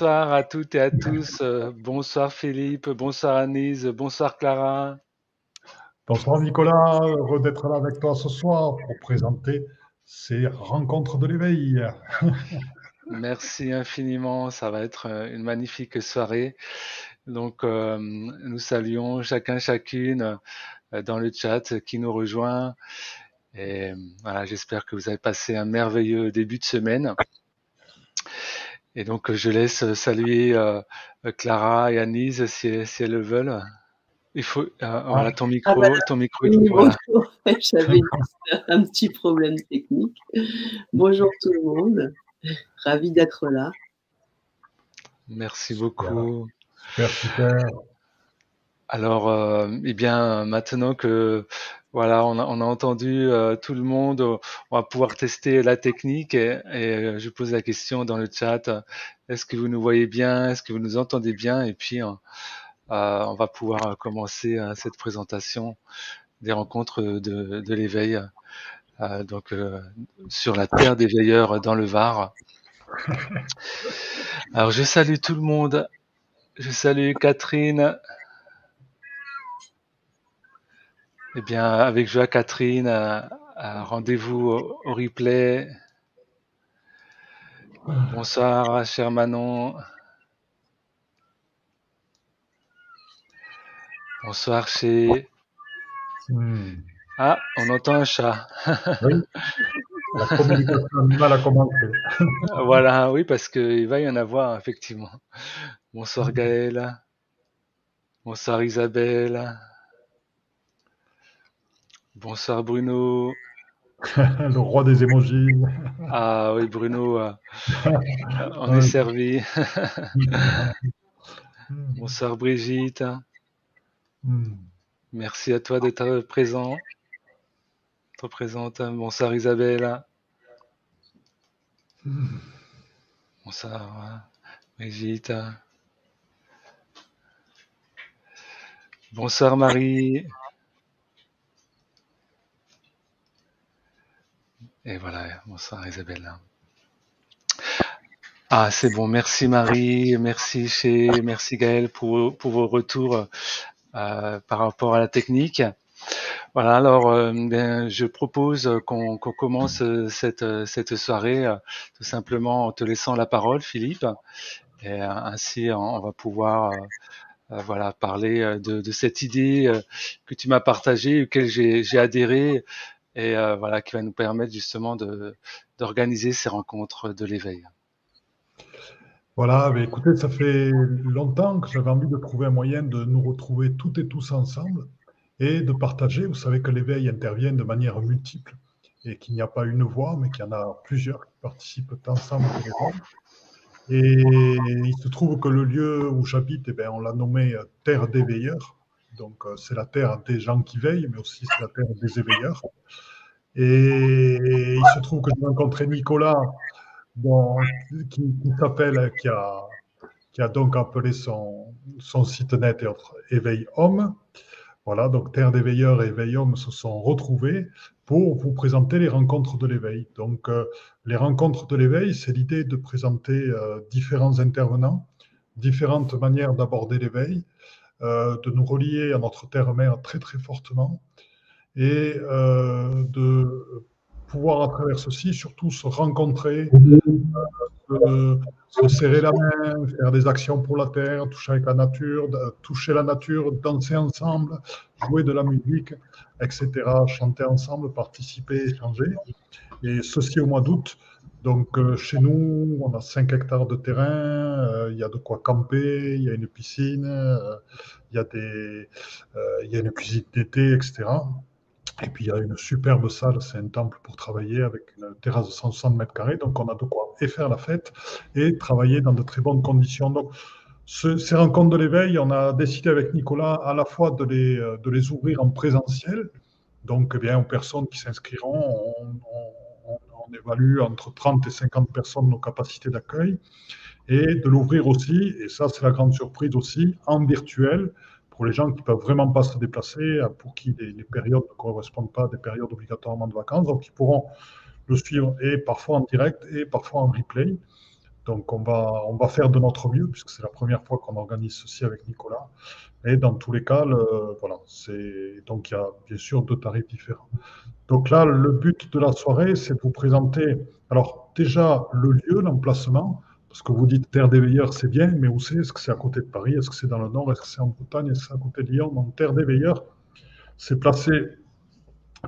bonsoir à toutes et à tous. Bonsoir Philippe, bonsoir Anise, bonsoir Clara. Bonsoir Nicolas, heureux d'être là avec toi ce soir pour présenter ces rencontres de l'éveil. Merci infiniment, ça va être une magnifique soirée. Donc nous saluons chacun, chacune dans le chat qui nous rejoint. Et voilà, j'espère que vous avez passé un merveilleux début de semaine. Et donc je laisse saluer Clara et Anise si elles le veulent. Il faut, voilà, Ah, ton micro, Oui, voilà. bonjour. J'avais juste un petit problème technique. Bonjour tout le monde. Ravi d'être là. Merci beaucoup. Super, super. Alors, eh bien, maintenant que voilà, on a entendu tout le monde, on va pouvoir tester la technique et je pose la question dans le chat, est-ce que vous nous voyez bien? Est-ce que vous nous entendez bien? Et puis, on va pouvoir commencer cette présentation des rencontres de l'éveil, donc sur la terre des veilleurs dans le Var. Alors, je salue tout le monde. Je salue Catherine. Eh bien, avec joie, Catherine, rendez-vous au replay. Bonsoir, cher Manon. Bonsoir, chez. Ah, on entend un chat. Oui, la communication animale a commencé. Voilà, oui, parce qu'il va y en avoir, effectivement. Bonsoir, Gaël. Bonsoir, Isabelle. Bonsoir, Bruno. Le roi des émojis. Ah oui, Bruno, on est servi. Bonsoir, Brigitte. Merci à toi d'être présent. Présente. Bonsoir, Isabelle. Bonsoir, Brigitte. Bonsoir, Marie. Et voilà, bonsoir, Isabelle. Ah, c'est bon. Merci, Marie. Merci, merci, Gaël, pour vos retours par rapport à la technique. Voilà, alors je propose qu'on commence cette soirée tout simplement en te laissant la parole, Philippe. Et ainsi, on va pouvoir voilà, parler de cette idée que tu m'as partagée, auquel j'ai adhéré, et voilà, qui va nous permettre justement d'organiser ces rencontres de l'éveil. Voilà, mais écoutez, ça fait longtemps que j'avais envie de trouver un moyen de nous retrouver toutes et tous ensemble et de partager. Vous savez que l'éveil intervient de manière multiple et qu'il n'y a pas une voix, mais qu'il y en a plusieurs qui participent ensemble à l'éveil. Et il se trouve que le lieu où j'habite, eh bien, on l'a nommé Terre des Veilleurs. Donc, c'est la terre des gens qui veillent, mais aussi c'est la terre des éveilleurs. Et il se trouve que j'ai rencontré Nicolas, qui s'appelle, qui a donc appelé son site net et autres Éveil Homme. Voilà, donc Terre des Veilleurs et Éveil Homme se sont retrouvés pour vous présenter les rencontres de l'éveil. Donc, les rencontres de l'éveil, c'est l'idée de présenter différents intervenants, différentes manières d'aborder l'éveil, de nous relier à notre terre-mère très très fortement et de pouvoir à travers ceci surtout se rencontrer, se serrer la main, faire des actions pour la terre, toucher avec la nature, toucher la nature, danser ensemble, jouer de la musique, etc., chanter ensemble, participer, échanger. Et ceci au mois d'août. Donc, chez nous, on a 5 hectares de terrain, il y a de quoi camper, il y a une piscine, il y a une cuisine d'été, etc. Et puis, il y a une superbe salle, c'est un temple pour travailler avec une terrasse de 160 mètres carrés. Donc, on a de quoi et faire la fête et travailler dans de très bonnes conditions. Donc, ces rencontres de l'éveil, on a décidé avec Nicolas à la fois de les ouvrir en présentiel. Donc, eh bien, aux personnes qui s'inscriront, on évalue entre 30 et 50 personnes nos capacités d'accueil. Et de l'ouvrir aussi, et ça c'est la grande surprise aussi, en virtuel, pour les gens qui ne peuvent vraiment pas se déplacer, pour qui les périodes ne correspondent pas à des périodes obligatoirement de vacances. Donc, ils pourront le suivre et parfois en direct et parfois en replay. Donc on va faire de notre mieux, puisque c'est la première fois qu'on organise ceci avec Nicolas. Et dans tous les cas, voilà, donc il y a bien sûr deux tarifs différents. Donc là, le but de la soirée, c'est de vous présenter, alors déjà le lieu, l'emplacement, parce que vous dites Terre des Veilleurs, c'est bien, mais où c'est? Est-ce que c'est à côté de Paris? Est-ce que c'est dans le nord? Est-ce que c'est en Bretagne? Est-ce que c'est à côté de Lyon? Donc Terre des Veilleurs, c'est placé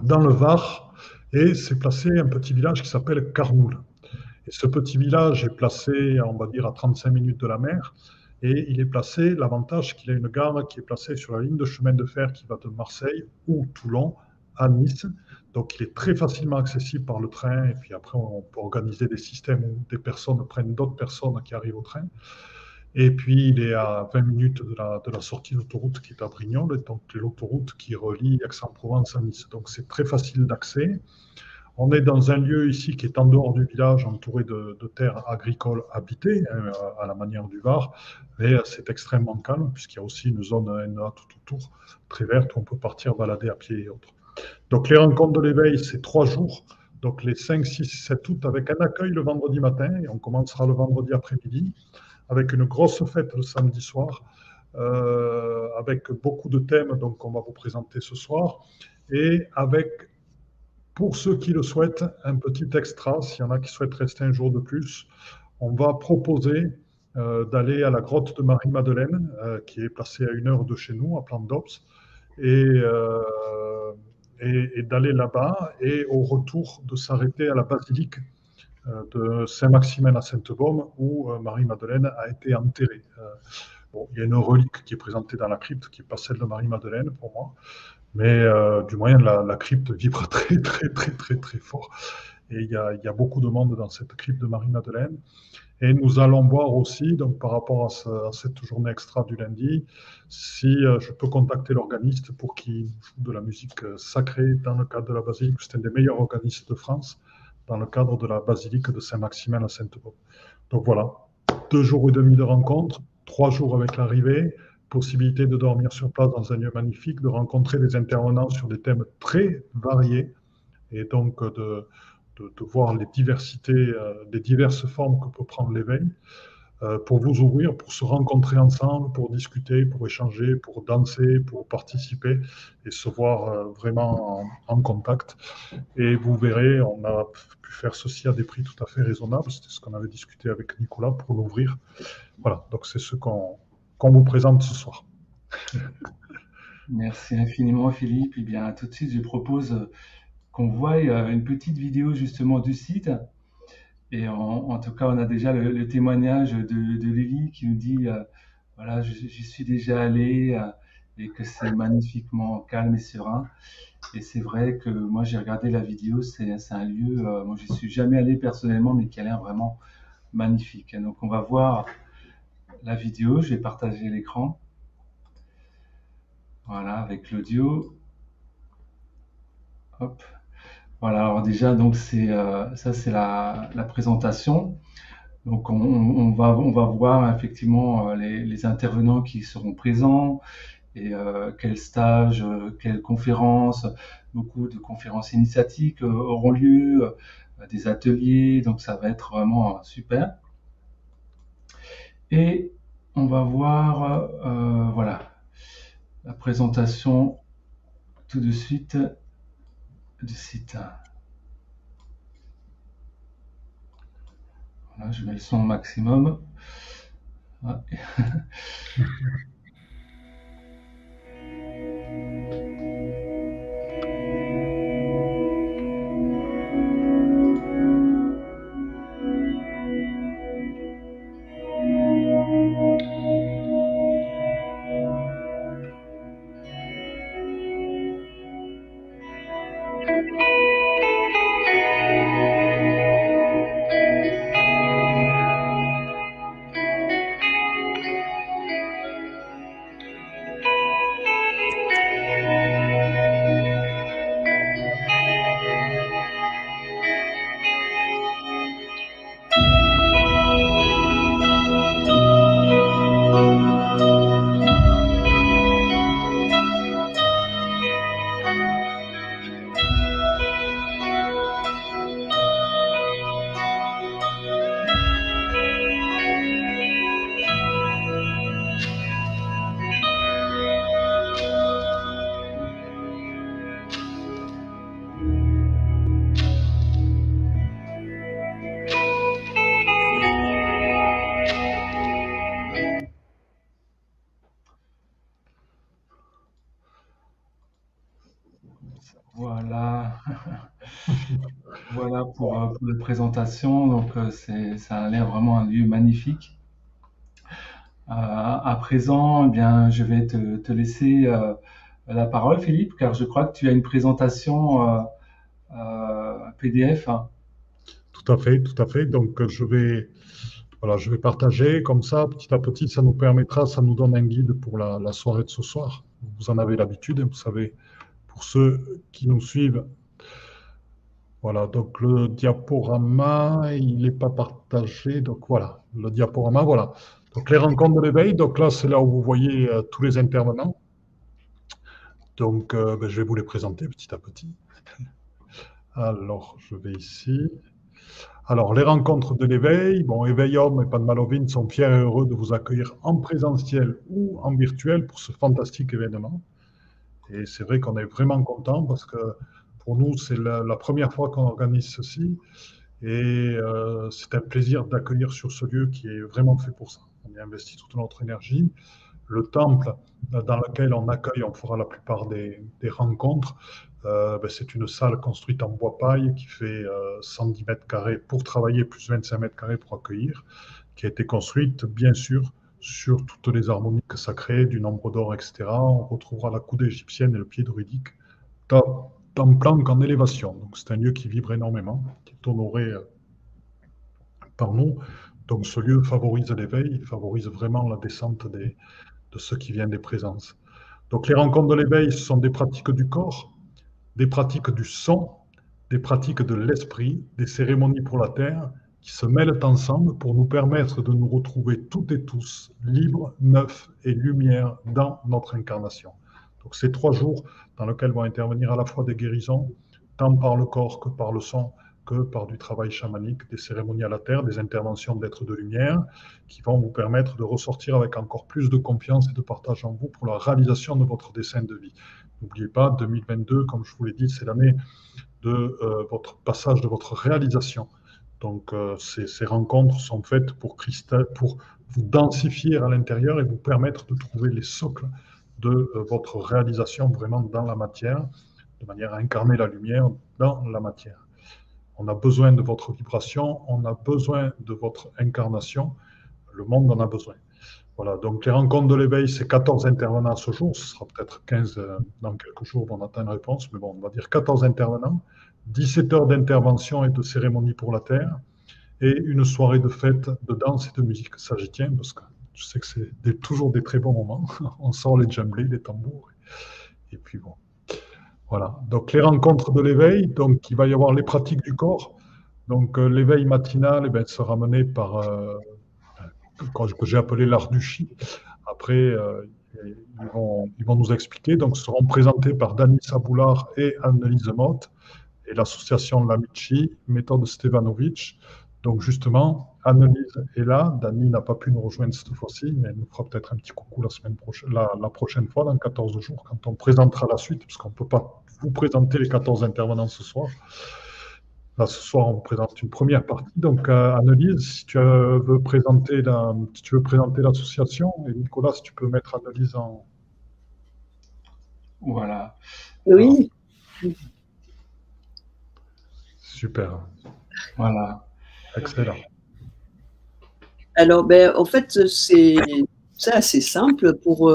dans le Var et c'est placé un petit village qui s'appelle Carnoul. Et ce petit village est placé, on va dire, à 35 minutes de la mer. Et il est placé, l'avantage, c'est qu'il a une gare qui est placée sur la ligne de chemin de fer qui va de Marseille ou Toulon à Nice. Donc, il est très facilement accessible par le train. Et puis après, on peut organiser des systèmes où des personnes prennent d'autres personnes qui arrivent au train. Et puis, il est à 20 minutes de la sortie de l'autoroute qui est à Brignoles, donc l'autoroute qui relie Aix-en-Provence à Nice. Donc, c'est très facile d'accès. On est dans un lieu ici qui est en dehors du village, entouré de terres agricoles habitées, hein, à la manière du Var, mais c'est extrêmement calme, puisqu'il y a aussi une zone NEA tout autour, très verte, où on peut partir balader à pied et autres. Donc les rencontres de l'éveil, c'est 3 jours, donc les 5, 6, 7 août, avec un accueil le vendredi matin, et on commencera le vendredi après-midi, avec une grosse fête le samedi soir, avec beaucoup de thèmes donc, qu'on va vous présenter ce soir, et avec pour ceux qui le souhaitent, un petit extra, s'il y en a qui souhaitent rester un jour de plus, on va proposer d'aller à la grotte de Marie-Madeleine, qui est placée à 1 heure de chez nous, à Plan d'Ops, et, euh, et d'aller là-bas, et au retour de s'arrêter à la basilique de Saint-Maximin à Sainte-Baume, où Marie-Madeleine a été enterrée. Bon, il y a une relique qui est présentée dans la crypte, qui n'est pas celle de Marie-Madeleine pour moi, mais du moyen, la crypte vibre très, très, très, très, très fort. Et il y a beaucoup de monde dans cette crypte de Marie-Madeleine. Et nous allons voir aussi, donc par rapport à cette journée extra du lundi, si je peux contacter l'organiste pour qu'il joue de la musique sacrée dans le cadre de la basilique. C'est un des meilleurs organistes de France dans le cadre de la basilique de Saint-Maximin à Sainte-Baume. Donc voilà, 2 jours et demi de rencontres, 3 jours avec l'arrivée, possibilité de dormir sur place dans un lieu magnifique, de rencontrer des intervenants sur des thèmes très variés et donc de voir les diversités, les diverses formes que peut prendre l'éveil, pour vous ouvrir, pour se rencontrer ensemble, pour discuter, pour échanger, pour danser, pour participer et se voir vraiment en contact. Et vous verrez, on a pu faire ceci à des prix tout à fait raisonnables. C'était ce qu'on avait discuté avec Nicolas pour l'ouvrir. Voilà, donc c'est ce qu'on vous présente ce soir. Merci infiniment, Philippe. Et bien, tout de suite, je propose qu'on voie une petite vidéo justement du site. Et en tout cas, on a déjà le témoignage de Lily qui nous dit, voilà, j'y suis déjà allé et que c'est magnifiquement calme et serein. Et c'est vrai que moi, j'ai regardé la vidéo, c'est un lieu, moi, je suis jamais allé personnellement, mais qui a l'air vraiment magnifique. Et donc, on va voir la vidéo. Je vais partager l'écran. Voilà, avec l'audio. Hop. Voilà, alors déjà, donc ça, c'est la présentation. Donc on va voir effectivement les intervenants qui seront présents et quels stages, quelles conférences, beaucoup de conférences initiatiques auront lieu, des ateliers, donc ça va être vraiment super. Et on va voir voilà la présentation tout de suite du site. Voilà, je mets le son au maximum. Ouais. Voilà, voilà pour la présentation. Donc, ça a l'air vraiment un lieu magnifique. À présent, eh bien, je vais te laisser la parole, Philippe, car je crois que tu as une présentation PDF. Hein. Tout à fait, tout à fait. Donc, voilà, je vais partager comme ça, petit à petit, ça nous permettra, ça nous donne un guide pour la soirée de ce soir. Vous en avez l'habitude, vous savez, pour ceux qui nous suivent. Voilà, donc le diaporama, il n'est pas partagé. Donc voilà, le diaporama, voilà. Donc les rencontres de l'éveil, donc là, c'est là où vous voyez tous les intervenants. Donc, ben, je vais vous les présenter petit à petit. Alors, je vais ici. Alors, les rencontres de l'éveil, bon, Éveil Homme et Padmalovine sont fiers et heureux de vous accueillir en présentiel ou en virtuel pour ce fantastique événement. Et c'est vrai qu'on est vraiment content parce que pour nous, c'est la première fois qu'on organise ceci. Et c'est un plaisir d'accueillir sur ce lieu qui est vraiment fait pour ça. On y investit toute notre énergie. Le temple dans lequel on accueille, on fera la plupart des rencontres. Ben, c'est une salle construite en bois paille qui fait 110 mètres carrés pour travailler, plus 25 mètres carrés pour accueillir, qui a été construite, bien sûr, sur toutes les harmoniques sacrées, du nombre d'or, etc. On retrouvera la coudée égyptienne et le pied druidique en plan qu'en élévation. Donc c'est un lieu qui vibre énormément, qui est honoré par nous. Donc ce lieu favorise l'éveil, il favorise vraiment la descente de ceux qui viennent des présences. Donc les rencontres de l'éveil, ce sont des pratiques du corps, des pratiques du son, des pratiques de l'esprit, des cérémonies pour la terre, qui se mêlent ensemble pour nous permettre de nous retrouver toutes et tous libres, neufs et lumière dans notre incarnation. Donc ces 3 jours dans lesquels vont intervenir à la fois des guérisons, tant par le corps que par le son, que par du travail chamanique, des cérémonies à la terre, des interventions d'êtres de lumière, qui vont vous permettre de ressortir avec encore plus de confiance et de partage en vous pour la réalisation de votre dessein de vie. N'oubliez pas, 2022, comme je vous l'ai dit, c'est l'année de votre passage, de votre réalisation. Donc, ces rencontres sont faites pour vous densifier à l'intérieur et vous permettre de trouver les socles de votre réalisation vraiment dans la matière, de manière à incarner la lumière dans la matière. On a besoin de votre vibration, on a besoin de votre incarnation, le monde en a besoin. Voilà, donc les rencontres de l'éveil, c'est 14 intervenants à ce jour, ce sera peut-être 15 dans quelques jours, on attend une réponse, mais bon, on va dire 14 intervenants, 17 heures d'intervention et de cérémonie pour la Terre, et une soirée de fête, de danse et de musique. Ça, j'y tiens, parce que je sais que c'est toujours des très bons moments. On sort les djemblés, les tambours, et puis bon. Voilà, donc les rencontres de l'éveil, donc il va y avoir les pratiques du corps. Donc l'éveil matinal eh bien, sera mené par que j'ai appelé l'art du chi. Après, ils vont nous expliquer. Donc, seront présentés par Dani Saboulard et Annelise Motte et l'association Lamichi, méthode Stevanovic. Donc, justement, Annelise est là. Dani n'a pas pu nous rejoindre cette fois-ci, mais elle nous fera peut-être un petit coucou la prochaine fois, dans 14 jours, quand on présentera la suite, parce qu'on ne peut pas vous présenter les 14 intervenants ce soir. Là, ce soir, on vous présente une première partie. Donc, Annelise, si tu veux présenter l'association, et Nicolas, si tu peux mettre Annelise en... Voilà. Oui. Alors, super. Voilà. Excellent. Alors, ben, en fait, c'est assez simple pour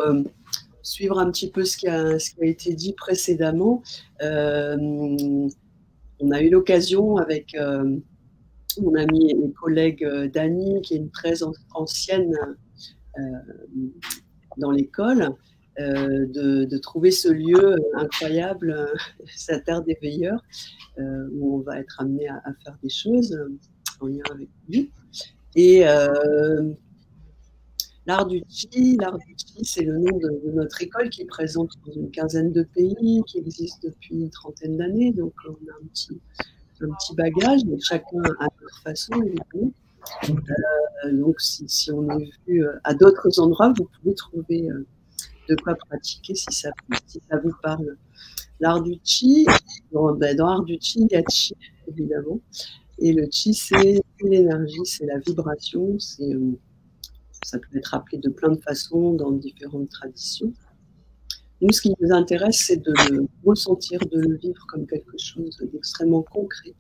suivre un petit peu ce qui a été dit précédemment. On a eu l'occasion avec mon ami et collègue Dani, qui est une très ancienne dans l'école, de trouver ce lieu incroyable, sa terre des veilleurs, où on va être amené à faire des choses en lien avec lui. Et l'art du chi, c'est le nom de notre école qui est présente dans une quinzaine de pays, qui existe depuis une trentaine d'années. Donc, on a un petit bagage, mais chacun à leur façon, évidemment. Donc, si on est vu à d'autres endroits, vous pouvez trouver de quoi pratiquer si ça vous parle. L'art du chi, dans l'art du chi, il y a chi, évidemment. Et le chi, c'est l'énergie, c'est la vibration, ça peut être appelé de plein de façons dans différentes traditions. Nous, ce qui nous intéresse, c'est de le ressentir, de le vivre comme quelque chose d'extrêmement concret.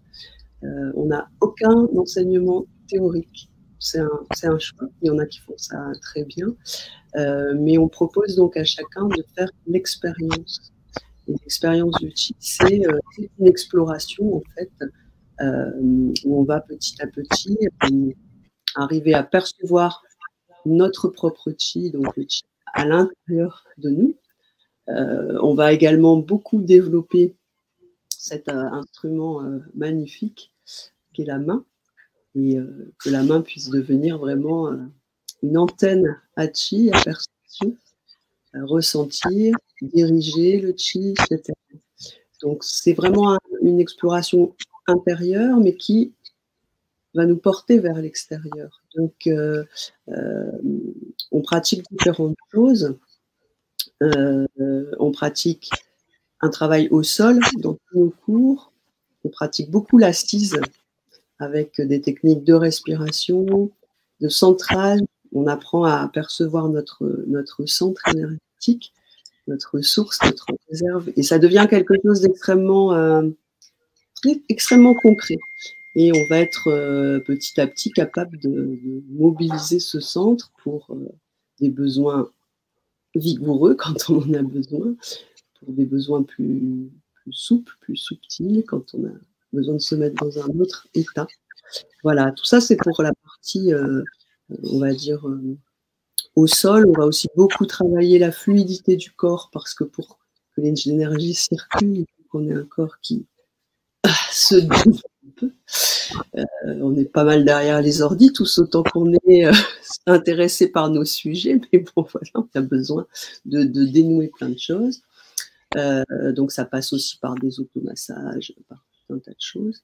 On n'a aucun enseignement théorique. C'est un choix. Il y en a qui font ça très bien. Mais on propose donc à chacun de faire l'expérience. L'expérience du chi, c'est une exploration, en fait, où on va petit à petit arriver à percevoir notre propre chi, donc le chi à l'intérieur de nous. On va également beaucoup développer cet instrument magnifique qu'est la main, et que la main puisse devenir vraiment une antenne à chi, à perception, à ressentir, diriger le chi, etc. Donc c'est vraiment une exploration intérieure, mais qui va nous porter vers l'extérieur. Donc on pratique différentes choses. On pratique un travail au sol dans tous nos cours. On pratique beaucoup l'assise avec des techniques de respiration, de centrage. On apprend à percevoir notre centre énergétique, notre source, notre réserve. Et ça devient quelque chose d'extrêmement extrêmement concret. Et on va être petit à petit capable de mobiliser ce centre pour des besoins vigoureux quand on en a besoin, pour des besoins plus souples, plus subtils, quand on a besoin de se mettre dans un autre état. Voilà, tout ça c'est pour la partie, on va dire, au sol. On va aussi beaucoup travailler la fluidité du corps, parce que pour que l'énergie circule, il faut qu'on ait un corps qui se bouge un peu. On est pas mal derrière les ordi, tous autant qu'on est intéressé par nos sujets, mais bon, voilà, on a besoin de dénouer plein de choses. Donc ça passe aussi par des automassages, par tout un tas de choses.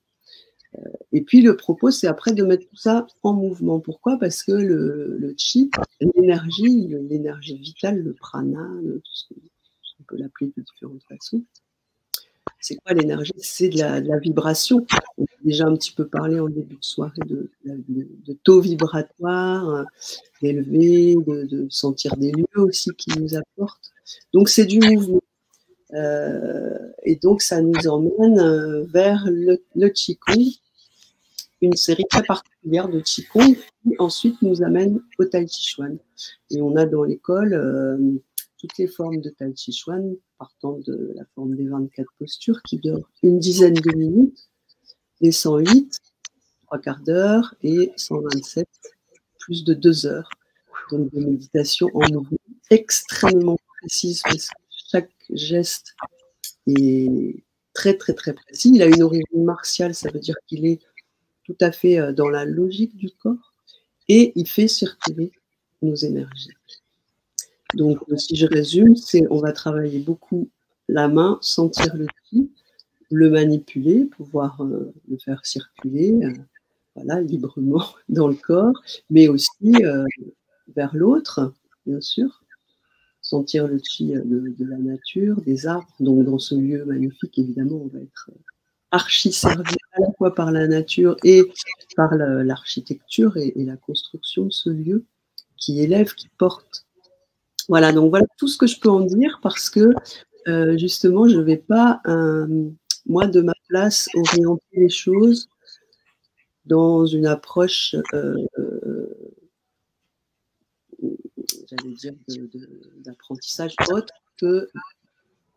Et puis le propos, c'est après de mettre tout ça en mouvement. Pourquoi? Parce que le chi, l'énergie vitale, le prana, tout ce qu'on peut l'appeler de différentes façons. C'est quoi l'énergie? C'est de la vibration. On a déjà un petit peu parlé en début de soirée de taux vibratoires élevés, de sentir des lieux aussi qui nous apportent. Donc c'est du mouvement. Et donc ça nous emmène vers le Qigong, une série très particulière de Qigong qui ensuite nous amène au Tai Chi Chuan. Et on a dans l'école toutes les formes de Tai Chi Chuan, partant de la forme des 24 postures qui durent une dizaine de minutes, les 108, 3/4 d'heure, et 127, plus de 2 heures. Donc des méditations en mouvement extrêmement précises, parce que chaque geste est très très très précis. Il a une origine martiale, ça veut dire qu'il est tout à fait dans la logique du corps, et il fait circuler nos énergies. Donc, si je résume, on va travailler beaucoup la main, sentir le chi, le manipuler, pouvoir le faire circuler voilà, librement dans le corps, mais aussi vers l'autre, bien sûr, sentir le chi de la nature, des arbres. Donc, dans ce lieu magnifique, évidemment, on va être archi servi à la fois par la nature et par l'architecture et la construction de ce lieu qui élève, qui porte. Voilà, donc voilà tout ce que je peux en dire, parce que justement, je ne vais pas, moi, de ma place, orienter les choses dans une approche, j'allais dire, d'apprentissage autre que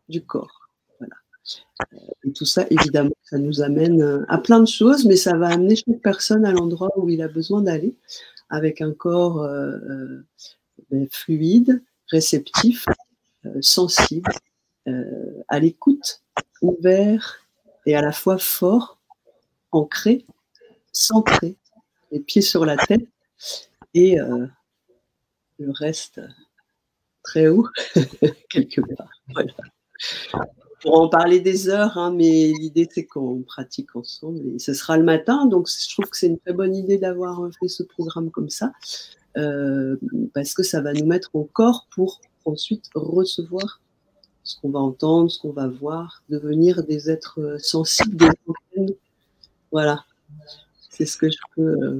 du corps. Voilà. Et tout ça, évidemment, ça nous amène à plein de choses, mais ça va amener chaque personne à l'endroit où il a besoin d'aller, avec un corps fluide, réceptif, sensible, à l'écoute, ouvert et à la fois fort, ancré, centré, les pieds sur la tête, et le reste très haut, quelque part. Voilà. On pourra en parler des heures, hein, mais l'idée c'est qu'on pratique ensemble, et ce sera le matin, donc je trouve que c'est une très bonne idée d'avoir fait ce programme comme ça, parce que ça va nous mettre au corps pour ensuite recevoir ce qu'on va entendre, ce qu'on va voir, devenir des êtres sensibles, des antennes. Voilà, c'est ce que je peux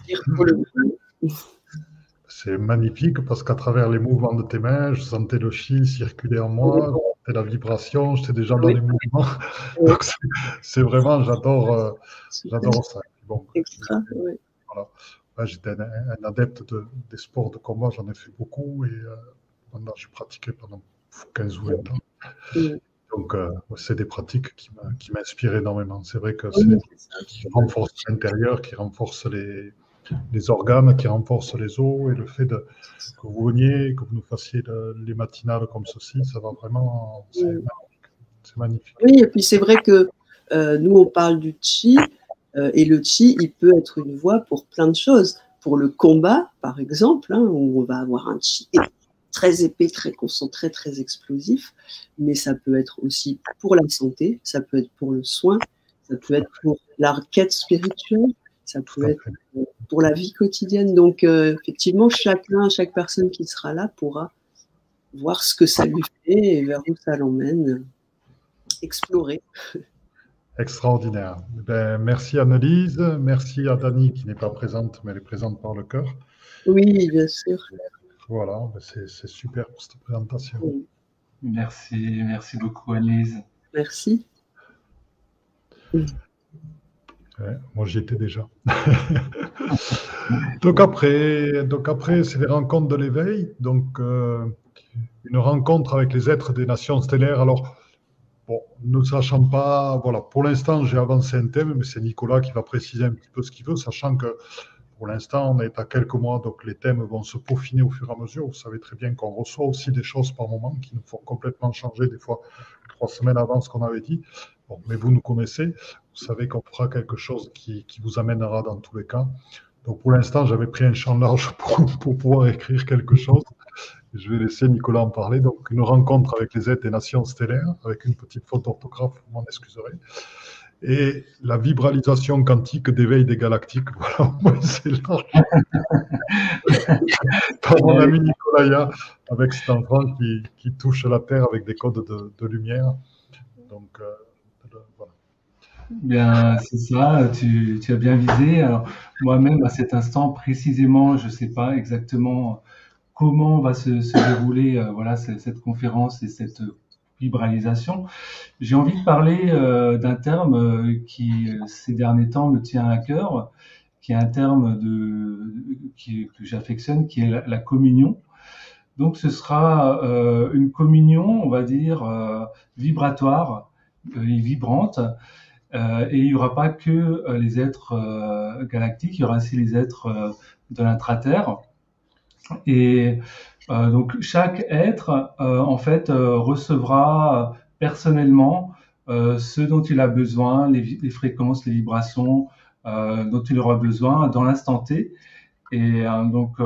dire pour le moment. c'est magnifique parce qu'à travers les mouvements de tes mains, je sentais le chi circuler en Oui, moi, je sentais la vibration, j'étais déjà dans oui, les mouvements. oui, Donc c'est vraiment, super, j'adore ça. Bon, extra, oui. voilà. Ouais, j'étais un adepte des sports de combat, j'en ai fait beaucoup et j'ai pratiqué pendant 15 ou 20 ans. Oui, Donc, ouais, c'est des pratiques qui m'inspirent énormément. C'est vrai que c'est oui, des c'est ça. qui renforcent l'intérieur, qui renforcent les organes, qui renforcent les os. Et le fait que vous veniez, que vous nous fassiez les matinales comme ceci, ça va vraiment. Oui. C'est magnifique. Oui, et puis c'est vrai que nous, on parle du chi, et le chi, il peut être une voie pour plein de choses. Pour le combat, par exemple, hein, où on va avoir un chi très épais, très concentré, très explosif, mais ça peut être aussi pour la santé, ça peut être pour le soin, ça peut être pour la quête spirituelle, ça Tout peut à être fait. pour la vie quotidienne. Donc, effectivement, chaque personne qui sera là pourra voir ce que ça lui fait et vers où ça l'emmène, explorer. Extraordinaire. Eh ben, merci Annelise, merci à Dani qui n'est pas présente, mais elle est présente par le cœur. Oui, bien sûr. Voilà, ben, c'est super pour cette présentation. Oui. Merci beaucoup Annelise. Merci. Ouais, moi, j'y étais déjà. Donc après, c'est les rencontres de l'éveil. Donc, une rencontre avec les êtres des nations stellaires. Alors, bon, ne sachant pas, voilà, pour l'instant, j'ai avancé un thème, mais c'est Nicolas qui va préciser un petit peu ce qu'il veut, sachant que pour l'instant, on est à quelques mois, donc les thèmes vont se peaufiner au fur et à mesure. Vous savez très bien qu'on reçoit aussi des choses par moment qui nous font complètement changer, des fois 3 semaines avant ce qu'on avait dit. Bon, mais vous nous connaissez, vous savez qu'on fera quelque chose qui vous amènera dans tous les cas. Donc pour l'instant, j'avais pris un champ large pour pouvoir écrire quelque chose. Je vais laisser Nicolas en parler. Donc une rencontre avec les êtres des nations stellaires, avec une petite faute d'orthographe, vous m'en excuserez. Et la vibralisation quantique d'éveil des galactiques. Voilà, moi, c'est large. Par mon ami Nicolas, avec cet enfant qui touche la Terre avec des codes de lumière. Donc, voilà. Bien, c'est ça, tu as bien visé. Alors, moi-même, à cet instant, précisément, je ne sais pas exactement comment va se dérouler voilà, cette conférence et cette vibralisation. J'ai envie de parler d'un terme qui, ces derniers temps, me tient à cœur, qui est un terme que j'affectionne, qui est la communion. Donc, ce sera une communion, on va dire, vibratoire et vibrante. Et il n'y aura pas que les êtres galactiques, il y aura aussi les êtres de l'intraterre. Et donc chaque être, en fait, recevra personnellement ce dont il a besoin, les fréquences, les vibrations dont il aura besoin dans l'instant T. Et donc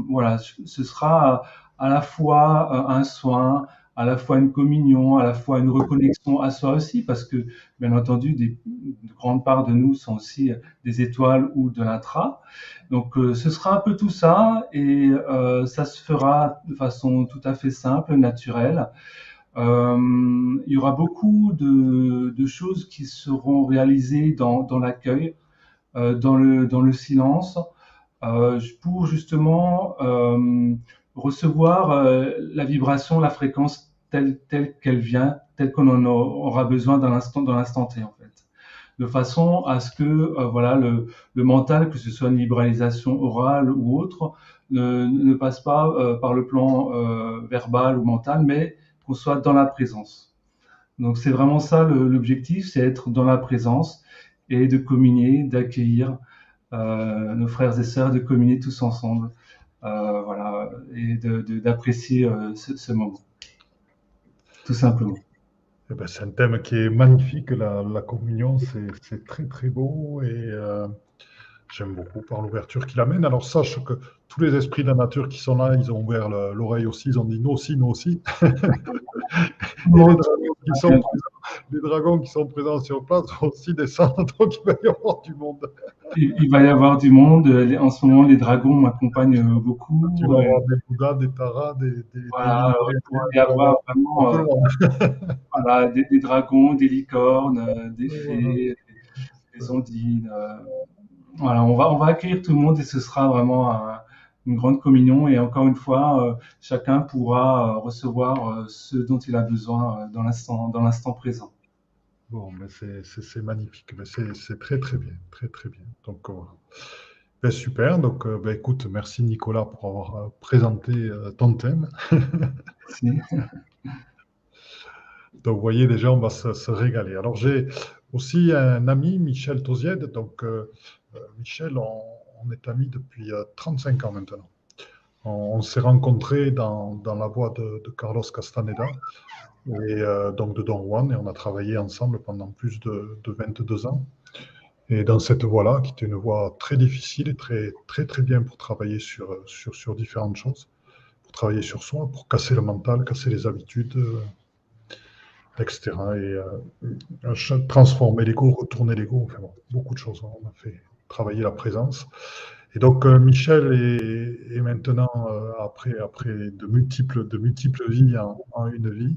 voilà, ce sera à la fois un soin, à la fois une communion, à la fois une reconnexion à soi aussi, parce que bien entendu, de grandes parts de nous sont aussi des étoiles ou de l'intra. Donc ce sera un peu tout ça, et ça se fera de façon tout à fait simple, naturelle. Il y aura beaucoup de choses qui seront réalisées dans l'accueil, dans le silence, pour justement recevoir la vibration, la fréquence telle qu'elle vient, telle qu'on en aura besoin dans l'instant T en fait, de façon à ce que voilà le mental, que ce soit une vibralisation orale ou autre, ne passe pas par le plan verbal ou mental, mais qu'on soit dans la présence. Donc c'est vraiment ça l'objectif, c'est être dans la présence et de communier, d'accueillir nos frères et sœurs, de communier tous ensemble, voilà, et d'apprécier ce moment, tout simplement. Eh ben, c'est un thème qui est magnifique, la communion, c'est très très beau et j'aime beaucoup par l'ouverture qu'il amène. Alors sache que tous les esprits de la nature qui sont là, ils ont ouvert l'oreille aussi, ils ont dit nous aussi, nous aussi. Et les dragons qui sont présents sur place vont aussi descendre, donc il va y avoir du monde. Il va y avoir du monde. En ce moment, les dragons m'accompagnent beaucoup. Tu vas avoir des Bouddhas, des Taras, Voilà, il va y avoir vraiment voilà, des dragons, des licornes, des fées, des ondines. Voilà, on va accueillir tout le monde et ce sera vraiment une grande communion et encore une fois, chacun pourra recevoir ce dont il a besoin dans l'instant présent. Bon, mais c'est magnifique. Mais c'est très, très bien. Très, très bien. Donc, ben, super. Donc, ben, écoute, merci Nicolas pour avoir présenté ton thème. Merci. Donc, vous voyez, déjà, on va se régaler. Alors, j'ai aussi un ami, Michel Tozied. Donc, Michel, on est amis depuis 35 ans maintenant. On s'est rencontrés dans la voie de Carlos Castaneda et donc de Don Juan, et on a travaillé ensemble pendant plus de 22 ans. Et dans cette voie-là, qui était une voie très difficile et très, très, très bien pour travailler sur différentes choses, pour travailler sur soi, pour casser le mental, casser les habitudes, etc. Et transformer l'ego, retourner l'ego, enfin bon, beaucoup de choses. On a fait travailler la présence. Et donc, Michel est maintenant, après de multiples vies en une vie,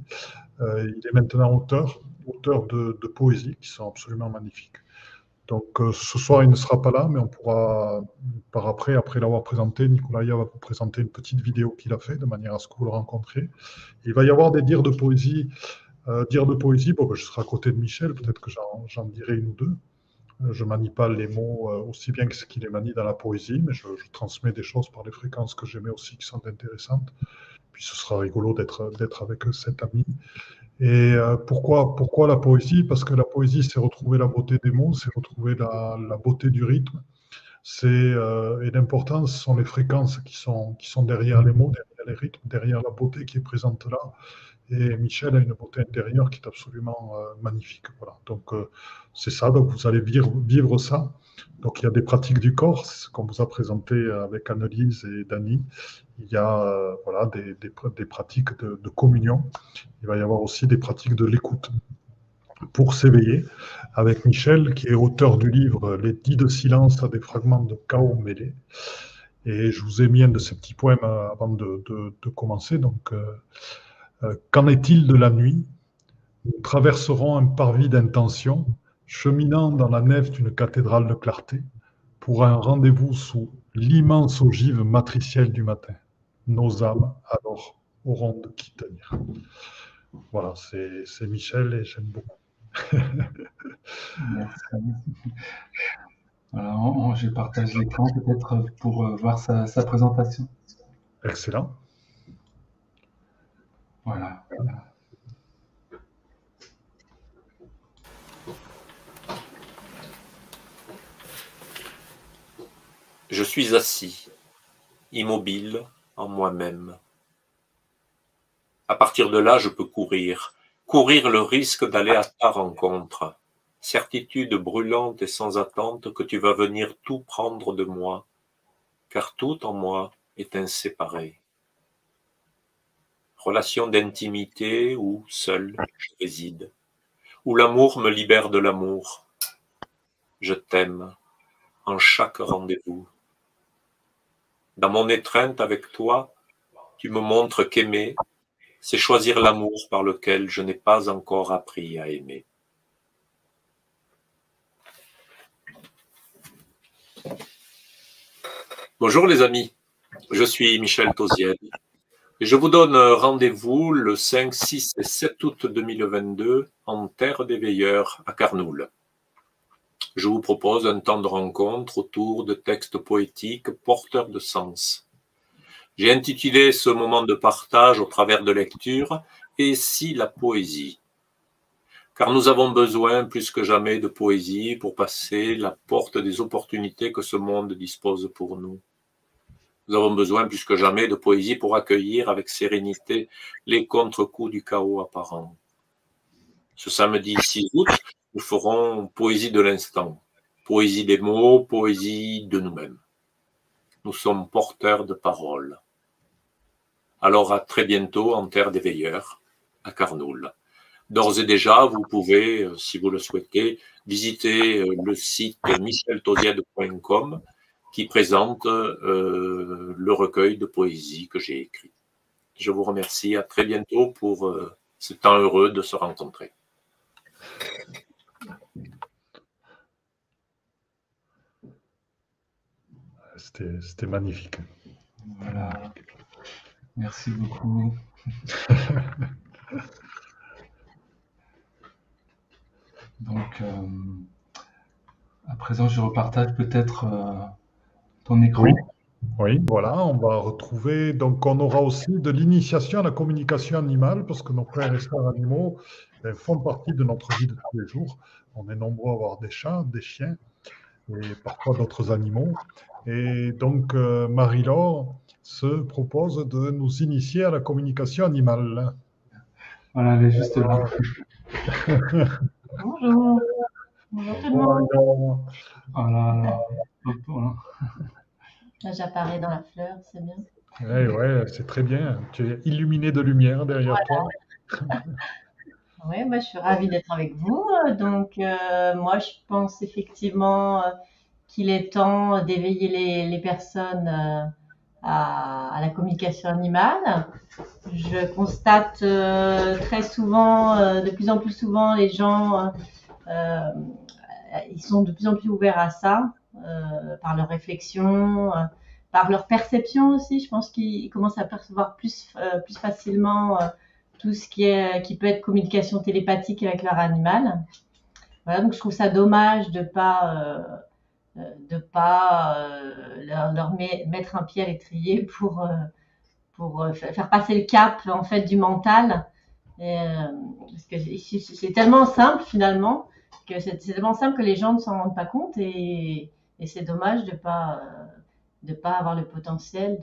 il est maintenant auteur de poésie qui sont absolument magnifiques. Donc, ce soir, il ne sera pas là, mais on pourra, après l'avoir présenté, Nicolas va vous présenter une petite vidéo qu'il a fait de manière à ce que vous le rencontriez. Il va y avoir des dires de poésie. Bon, ben, je serai à côté de Michel, peut-être que j'en dirai une ou deux. Je manie pas les mots aussi bien que ce qu'il les manie dans la poésie, mais je transmets des choses par les fréquences que j'aimais aussi qui sont intéressantes. Puis ce sera rigolo d'être avec cet ami. Et pourquoi la poésie? Parce que la poésie, c'est retrouver la beauté des mots, c'est retrouver la beauté du rythme. Et l'important, ce sont les fréquences qui sont derrière les mots, derrière les rythmes, derrière la beauté qui est présente là. Et Michel a une beauté intérieure qui est absolument magnifique. Voilà. Donc, c'est ça. Donc, vous allez vivre ça. Donc, il y a des pratiques du corps, c'est ce qu'on vous a présenté avec Annelise et Dany. Il y a voilà, des pratiques de communion. Il va y avoir aussi des pratiques de l'écoute pour s'éveiller, avec Michel, qui est auteur du livre Les 10 de silence à des fragments de chaos mêlés. Et je vous ai mis un de ces petits poèmes avant de commencer. Donc, qu'en est-il de la nuit? Nous traverserons un parvis d'intention, cheminant dans la nef d'une cathédrale de clarté, pour un rendez-vous sous l'immense ogive matricielle du matin. Nos âmes, alors, auront de qui tenir. Voilà, c'est Michel et j'aime beaucoup. Merci. Voilà, je partage l'écran peut-être pour voir sa présentation. Excellent. Voilà. Je suis assis, immobile en moi-même. À partir de là, je peux courir le risque d'aller à ta rencontre. Certitude brûlante et sans attente que tu vas venir tout prendre de moi, car tout en moi est inséparé. Relation d'intimité où seul je réside, où l'amour me libère de l'amour. Je t'aime en chaque rendez-vous. Dans mon étreinte avec toi, tu me montres qu'aimer, c'est choisir l'amour par lequel je n'ai pas encore appris à aimer. Bonjour les amis, je suis Michel Tozied et je vous donne rendez-vous le 5, 6 et 7 août 2022 en Terre des Veilleurs à Carnoul. Je vous propose un temps de rencontre autour de textes poétiques porteurs de sens. J'ai intitulé ce moment de partage au travers de lectures « Et si la poésie ?» Car nous avons besoin plus que jamais de poésie pour passer la porte des opportunités que ce monde dispose pour nous. Nous avons besoin plus que jamais de poésie pour accueillir avec sérénité les contre-coups du chaos apparent. Ce samedi 6 août, nous ferons poésie de l'instant, poésie des mots, poésie de nous-mêmes. Nous sommes porteurs de paroles. Alors à très bientôt en Terre des Veilleurs, à Carnoul. D'ores et déjà, vous pouvez, si vous le souhaitez, visiter le site micheltozied.com qui présente le recueil de poésie que j'ai écrit. Je vous remercie, à très bientôt pour ce temps heureux de se rencontrer. C'était magnifique. Voilà. Merci beaucoup. Donc, à présent, je repartage peut-être ton écran. Oui. Oui, voilà, on va retrouver, donc on aura aussi de l'initiation à la communication animale, parce que nos frères et sœurs animaux font partie de notre vie de tous les jours. On est nombreux à avoir des chats, des chiens et parfois d'autres animaux. Et donc Marie-Laure se propose de nous initier à la communication animale. Voilà, elle est juste là. Bonjour. Bonjour tout le Bonjour monde. Marie-Laure. Voilà. Hop, voilà. Là, j'apparais dans la fleur, c'est bien. Ouais, ouais, c'est très bien. Tu es illuminé de lumière derrière toi. Oui, moi, je suis ravie d'être avec vous. Donc, moi, je pense effectivement qu'il est temps d'éveiller les personnes à la communication animale. Je constate très souvent, de plus en plus souvent, les gens, ils sont de plus en plus ouverts à ça, par leur réflexion, par leur perception aussi. Je pense qu'ils commencent à percevoir plus facilement tout ce qui peut être communication télépathique avec leur animal. Voilà, donc je trouve ça dommage de pas leur mettre un pied à l'étrier pour faire passer le cap en fait du mental. Parce que c'est tellement simple finalement que c'est tellement simple que les gens ne s'en rendent pas compte et c'est dommage de pas avoir le potentiel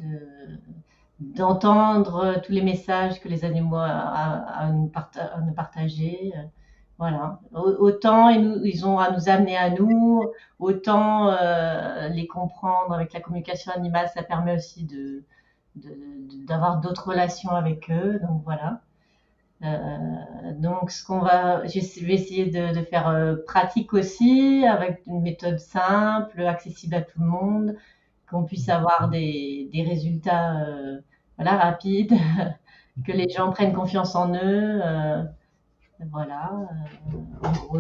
d'entendre tous les messages que les animaux à nous partager. Voilà. Autant ils ont à nous amener à nous, autant les comprendre avec la communication animale, ça permet aussi d'avoir d'autres relations avec eux. Donc voilà. Donc je vais essayer de faire pratique aussi avec une méthode simple, accessible à tout le monde, qu'on puisse avoir des résultats voilà, rapides, que les gens prennent confiance en eux. Voilà. En gros,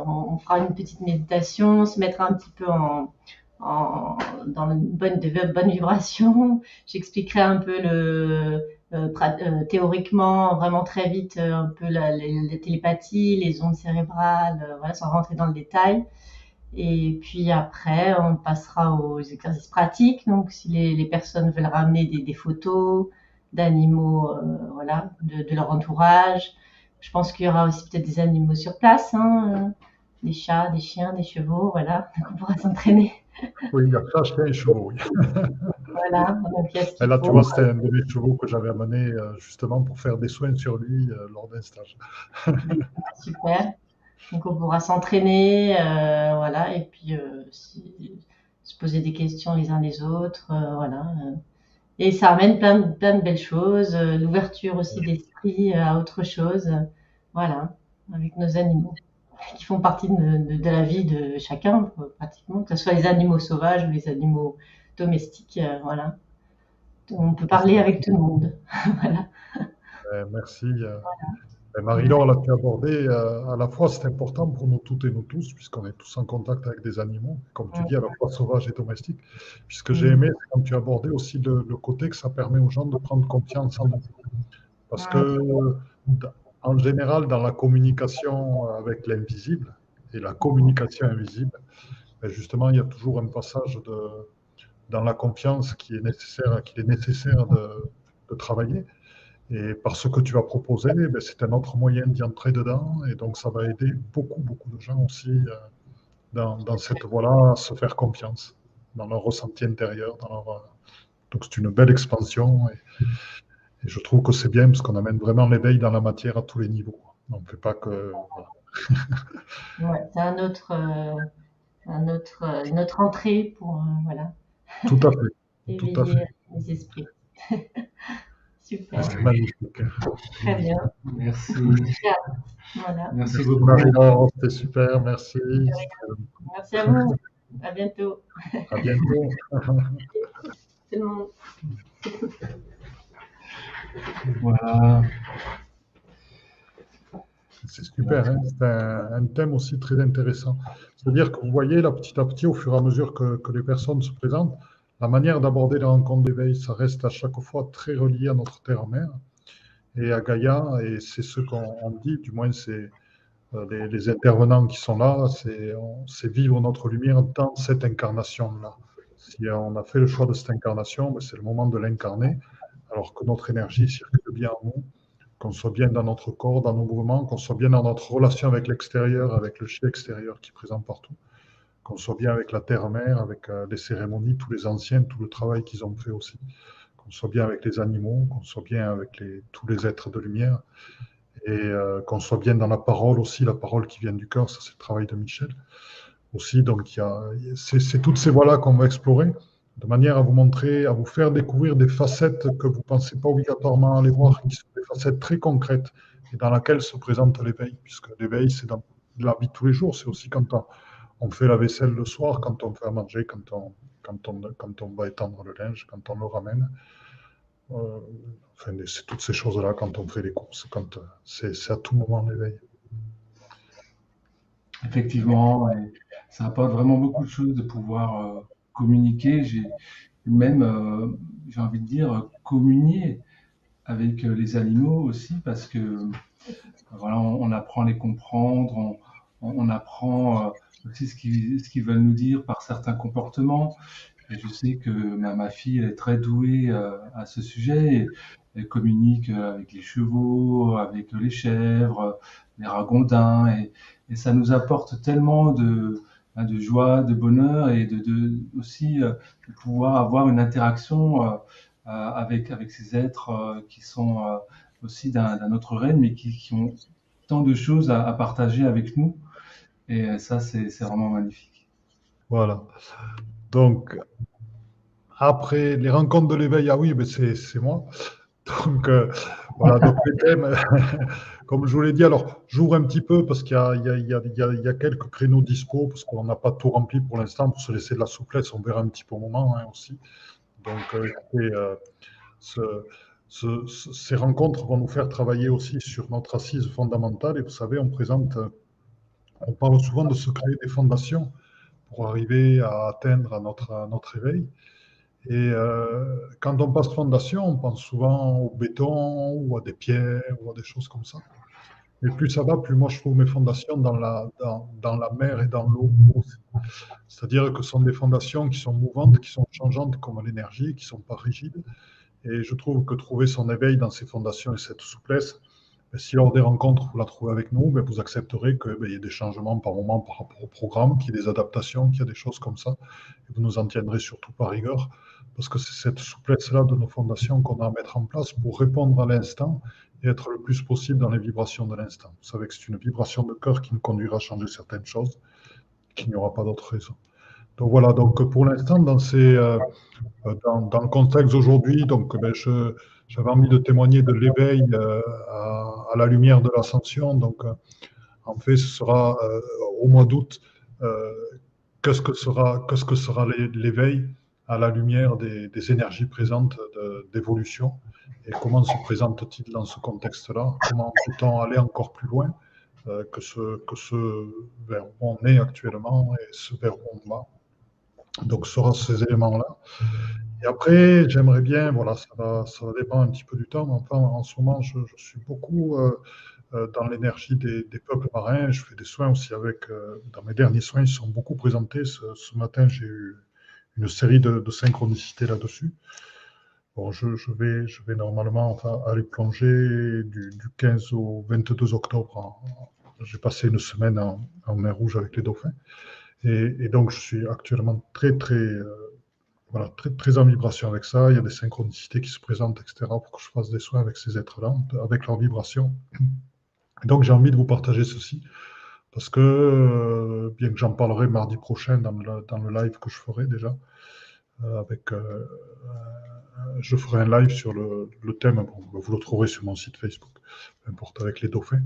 on fera une petite méditation, se mettre un petit peu dans une bonne vibration. J'expliquerai un peu théoriquement, vraiment très vite, un peu la télépathie, les ondes cérébrales, voilà, sans rentrer dans le détail. Et puis après, on passera aux exercices pratiques. Donc, si les personnes veulent ramener des photos d'animaux, voilà, de leur entourage. Je pense qu'il y aura aussi peut-être des animaux sur place, hein, des chats, des chiens, des chevaux, voilà. Donc, on pourra s'entraîner. Oui, il y a chat, chien et chevaux. Oui. Voilà. Donc, il y a ce qu'il Là, tu faut. vois, c'était un de mes chevaux que j'avais amené justement pour faire des soins sur lui lors d'un stage. Super. Donc on pourra s'entraîner, voilà, et puis se poser des questions les uns les autres, voilà. Et ça amène plein de belles choses, l'ouverture aussi d'esprit à autre chose, voilà, avec nos animaux, qui font partie de la vie de chacun, pratiquement, que ce soit les animaux sauvages ou les animaux domestiques, voilà. On peut parler avec tout le monde, voilà. Merci. Marie-Laure, là, tu as abordé à la fois, c'est important pour nous toutes et nous tous, puisqu'on est tous en contact avec des animaux, comme tu dis, à la fois sauvages et domestiques. Puis ce que j'ai aimé, c'est quand tu as abordé aussi le côté que ça permet aux gens de prendre confiance en nous. Parce que, en général, dans la communication avec l'invisible et la communication invisible, ben justement, il y a toujours un passage dans la confiance qu'il est nécessaire de travailler. Et par ce que tu as proposé, ben, c'est un autre moyen d'y entrer dedans. Et donc, ça va aider beaucoup, beaucoup de gens aussi dans cette voie-là à se faire confiance, dans leur ressenti intérieur. Donc, c'est une belle expansion. Et je trouve que c'est bien parce qu'on amène vraiment l'éveil dans la matière à tous les niveaux. On ne fait pas que. Voilà. Ouais, c'est une autre entrée pour, voilà. Tout à fait. Tout à Éveiller fait. les esprits. Super. C'est magnifique. Très bien. Merci. Voilà. Merci beaucoup. Marie-Laure, c'était super. Merci. Merci à vous. À bientôt. À bientôt. Tout le monde. Voilà. C'est super, hein. C'est un thème aussi très intéressant. C'est-à-dire que vous voyez, là, petit à petit, au fur et à mesure que les personnes se présentent, la manière d'aborder les rencontres d'éveil, ça reste à chaque fois très relié à notre terre-mère et à Gaïa, et c'est ce qu'on dit, du moins c'est les intervenants qui sont là, c'est vivre notre lumière dans cette incarnation-là. Si on a fait le choix de cette incarnation, ben, c'est le moment de l'incarner, alors que notre énergie circule bien en nous, qu'on soit bien dans notre corps, dans nos mouvements, qu'on soit bien dans notre relation avec l'extérieur, avec le chien extérieur qui est présent partout, qu'on soit bien avec la terre-mère, avec les cérémonies, tous les anciens, tout le travail qu'ils ont fait aussi, qu'on soit bien avec les animaux, qu'on soit bien avec tous les êtres de lumière, et qu'on soit bien dans la parole aussi, la parole qui vient du cœur, ça c'est le travail de Michel aussi. Donc c'est toutes ces voies-là qu'on va explorer, de manière à vous montrer, à vous faire découvrir des facettes que vous ne pensez pas obligatoirement aller voir, qui sont des facettes très concrètes et dans lesquelles se présente l'éveil, puisque l'éveil c'est dans la vie de tous les jours, c'est aussi quand on fait la vaisselle le soir, quand on fait à manger, quand on va étendre le linge, quand on le ramène. Enfin, c'est toutes ces choses-là quand on fait les courses, c'est à tout moment l'éveil. Effectivement, et ça apporte vraiment beaucoup de choses de pouvoir communiquer. J'ai même, j'ai envie de dire, communier avec les animaux aussi, parce que voilà, on apprend à les comprendre, on apprend aussi ce qu'ils veulent nous dire par certains comportements. Et je sais que ma fille elle est très douée à ce sujet. Elle communique avec les chevaux, avec les chèvres, les ragondins, et ça nous apporte tellement de joie, de bonheur, et aussi de pouvoir avoir une interaction avec ces êtres qui sont aussi d'un autre règne, mais qui ont tant de choses à partager avec nous. Et ça, c'est vraiment magnifique. Voilà. Donc, après les rencontres de l'éveil, ah oui, mais c'est moi. Donc, voilà, donc les thèmes, comme je vous l'ai dit, alors j'ouvre un petit peu parce qu'il y a quelques créneaux dispo, parce qu'on n'a pas tout rempli pour l'instant, pour se laisser de la souplesse, on verra un petit peu au moment aussi. Donc, ces rencontres vont nous faire travailler aussi sur notre assise fondamentale. Et vous savez, on parle souvent de se créer des fondations pour arriver à atteindre notre éveil. Et quand on passe fondation, on pense souvent au béton ou à des pierres ou à des choses comme ça. Mais plus ça va, plus moi je trouve mes fondations dans la mer et dans l'eau aussi. C'est-à-dire que ce sont des fondations qui sont mouvantes, qui sont changeantes comme l'énergie, qui ne sont pas rigides. Et je trouve que trouver son éveil dans ces fondations et cette souplesse, si lors des rencontres vous la trouvez avec nous, vous accepterez qu'il y ait des changements par moment par rapport au programme, qu'il y ait des adaptations, qu'il y a des choses comme ça. Et vous nous en tiendrez surtout par rigueur, parce que c'est cette souplesse-là de nos fondations qu'on a à mettre en place pour répondre à l'instant et être le plus possible dans les vibrations de l'instant. Vous savez que c'est une vibration de cœur qui nous conduira à changer certaines choses, qu'il n'y aura pas d'autre raison. Donc voilà, donc pour l'instant, dans le contexte d'aujourd'hui, donc j'avais envie de témoigner de l'éveil à la lumière de l'ascension. Donc en fait, ce sera au mois d'août, qu'est-ce que sera l'éveil à la lumière des énergies présentes d'évolution, et comment se présente-t-il dans ce contexte-là? Comment peut-on aller encore plus loin que ce vers où on est actuellement et ce vers où on va? Donc, ce sera ces éléments-là. Et après, j'aimerais bien, voilà, ça va dépendre un petit peu du temps, mais enfin, en ce moment, je suis beaucoup dans l'énergie des peuples marins. Je fais des soins aussi dans mes derniers soins, ils sont beaucoup présentés. Ce matin, j'ai eu une série de synchronicités là-dessus. Bon, je vais normalement aller plonger du 15 au 22 octobre. J'ai passé une semaine en mer Rouge avec les dauphins. Et donc, je suis actuellement très en vibration avec ça. Il y a des synchronicités qui se présentent, etc., pour que je fasse des soins avec ces êtres-là, avec leur vibration. Et donc, j'ai envie de vous partager ceci, parce que, bien que j'en parlerai mardi prochain dans le live que je ferai déjà, je ferai un live sur le thème, vous le trouverez sur mon site Facebook, peu importe, avec les dauphins.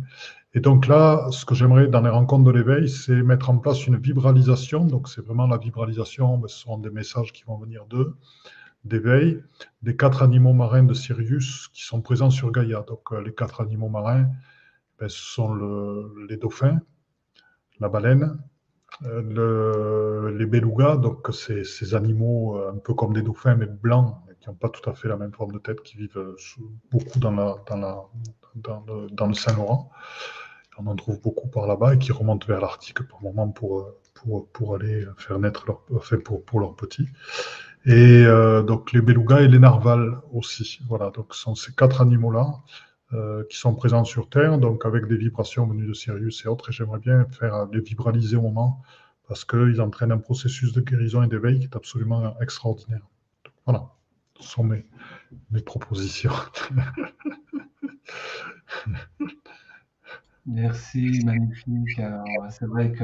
Et donc là, ce que j'aimerais dans les rencontres de l'éveil, c'est mettre en place une vibralisation. Donc c'est vraiment la vibralisation, ce sont des messages qui vont venir d'éveil, des 4 animaux marins de Sirius qui sont présents sur Gaïa. Donc les 4 animaux marins, ce sont les dauphins, la baleine, Les belugas, donc ces animaux un peu comme des dauphins mais blancs, qui n'ont pas tout à fait la même forme de tête, qui vivent beaucoup dans le Saint-Laurent. On en trouve beaucoup par là-bas et qui remontent vers l'Arctique par moment pour aller faire naître pour leurs petits. Et donc les belugas et les narvals aussi. Voilà, donc ce sont ces 4 animaux-là qui sont présents sur Terre, donc avec des vibrations venues de Sirius et autres. Et j'aimerais bien les vibraliser au moment parce qu'ils entraînent un processus de guérison et d'éveil qui est absolument extraordinaire. Donc, voilà, ce sont mes propositions. Merci, magnifique. Alors, c'est vrai que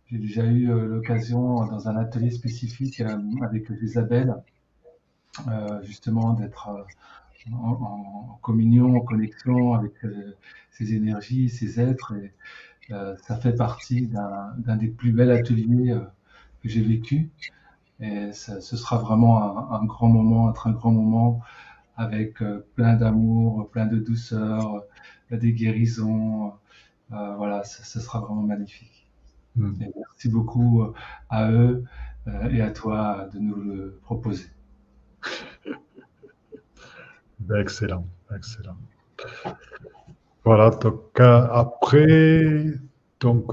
j'ai déjà eu l'occasion dans un atelier spécifique avec Isabelle, justement d'être en communion, en connexion avec ces énergies, ces êtres. Et ça fait partie d'un des plus bels ateliers que j'ai vécu. Et ce sera vraiment un grand moment, un grand moment avec plein d'amour, plein de douceur, des guérisons. Voilà, ce sera vraiment magnifique. Et merci beaucoup à eux et à toi de nous le proposer. Excellent, excellent. Voilà, donc après, donc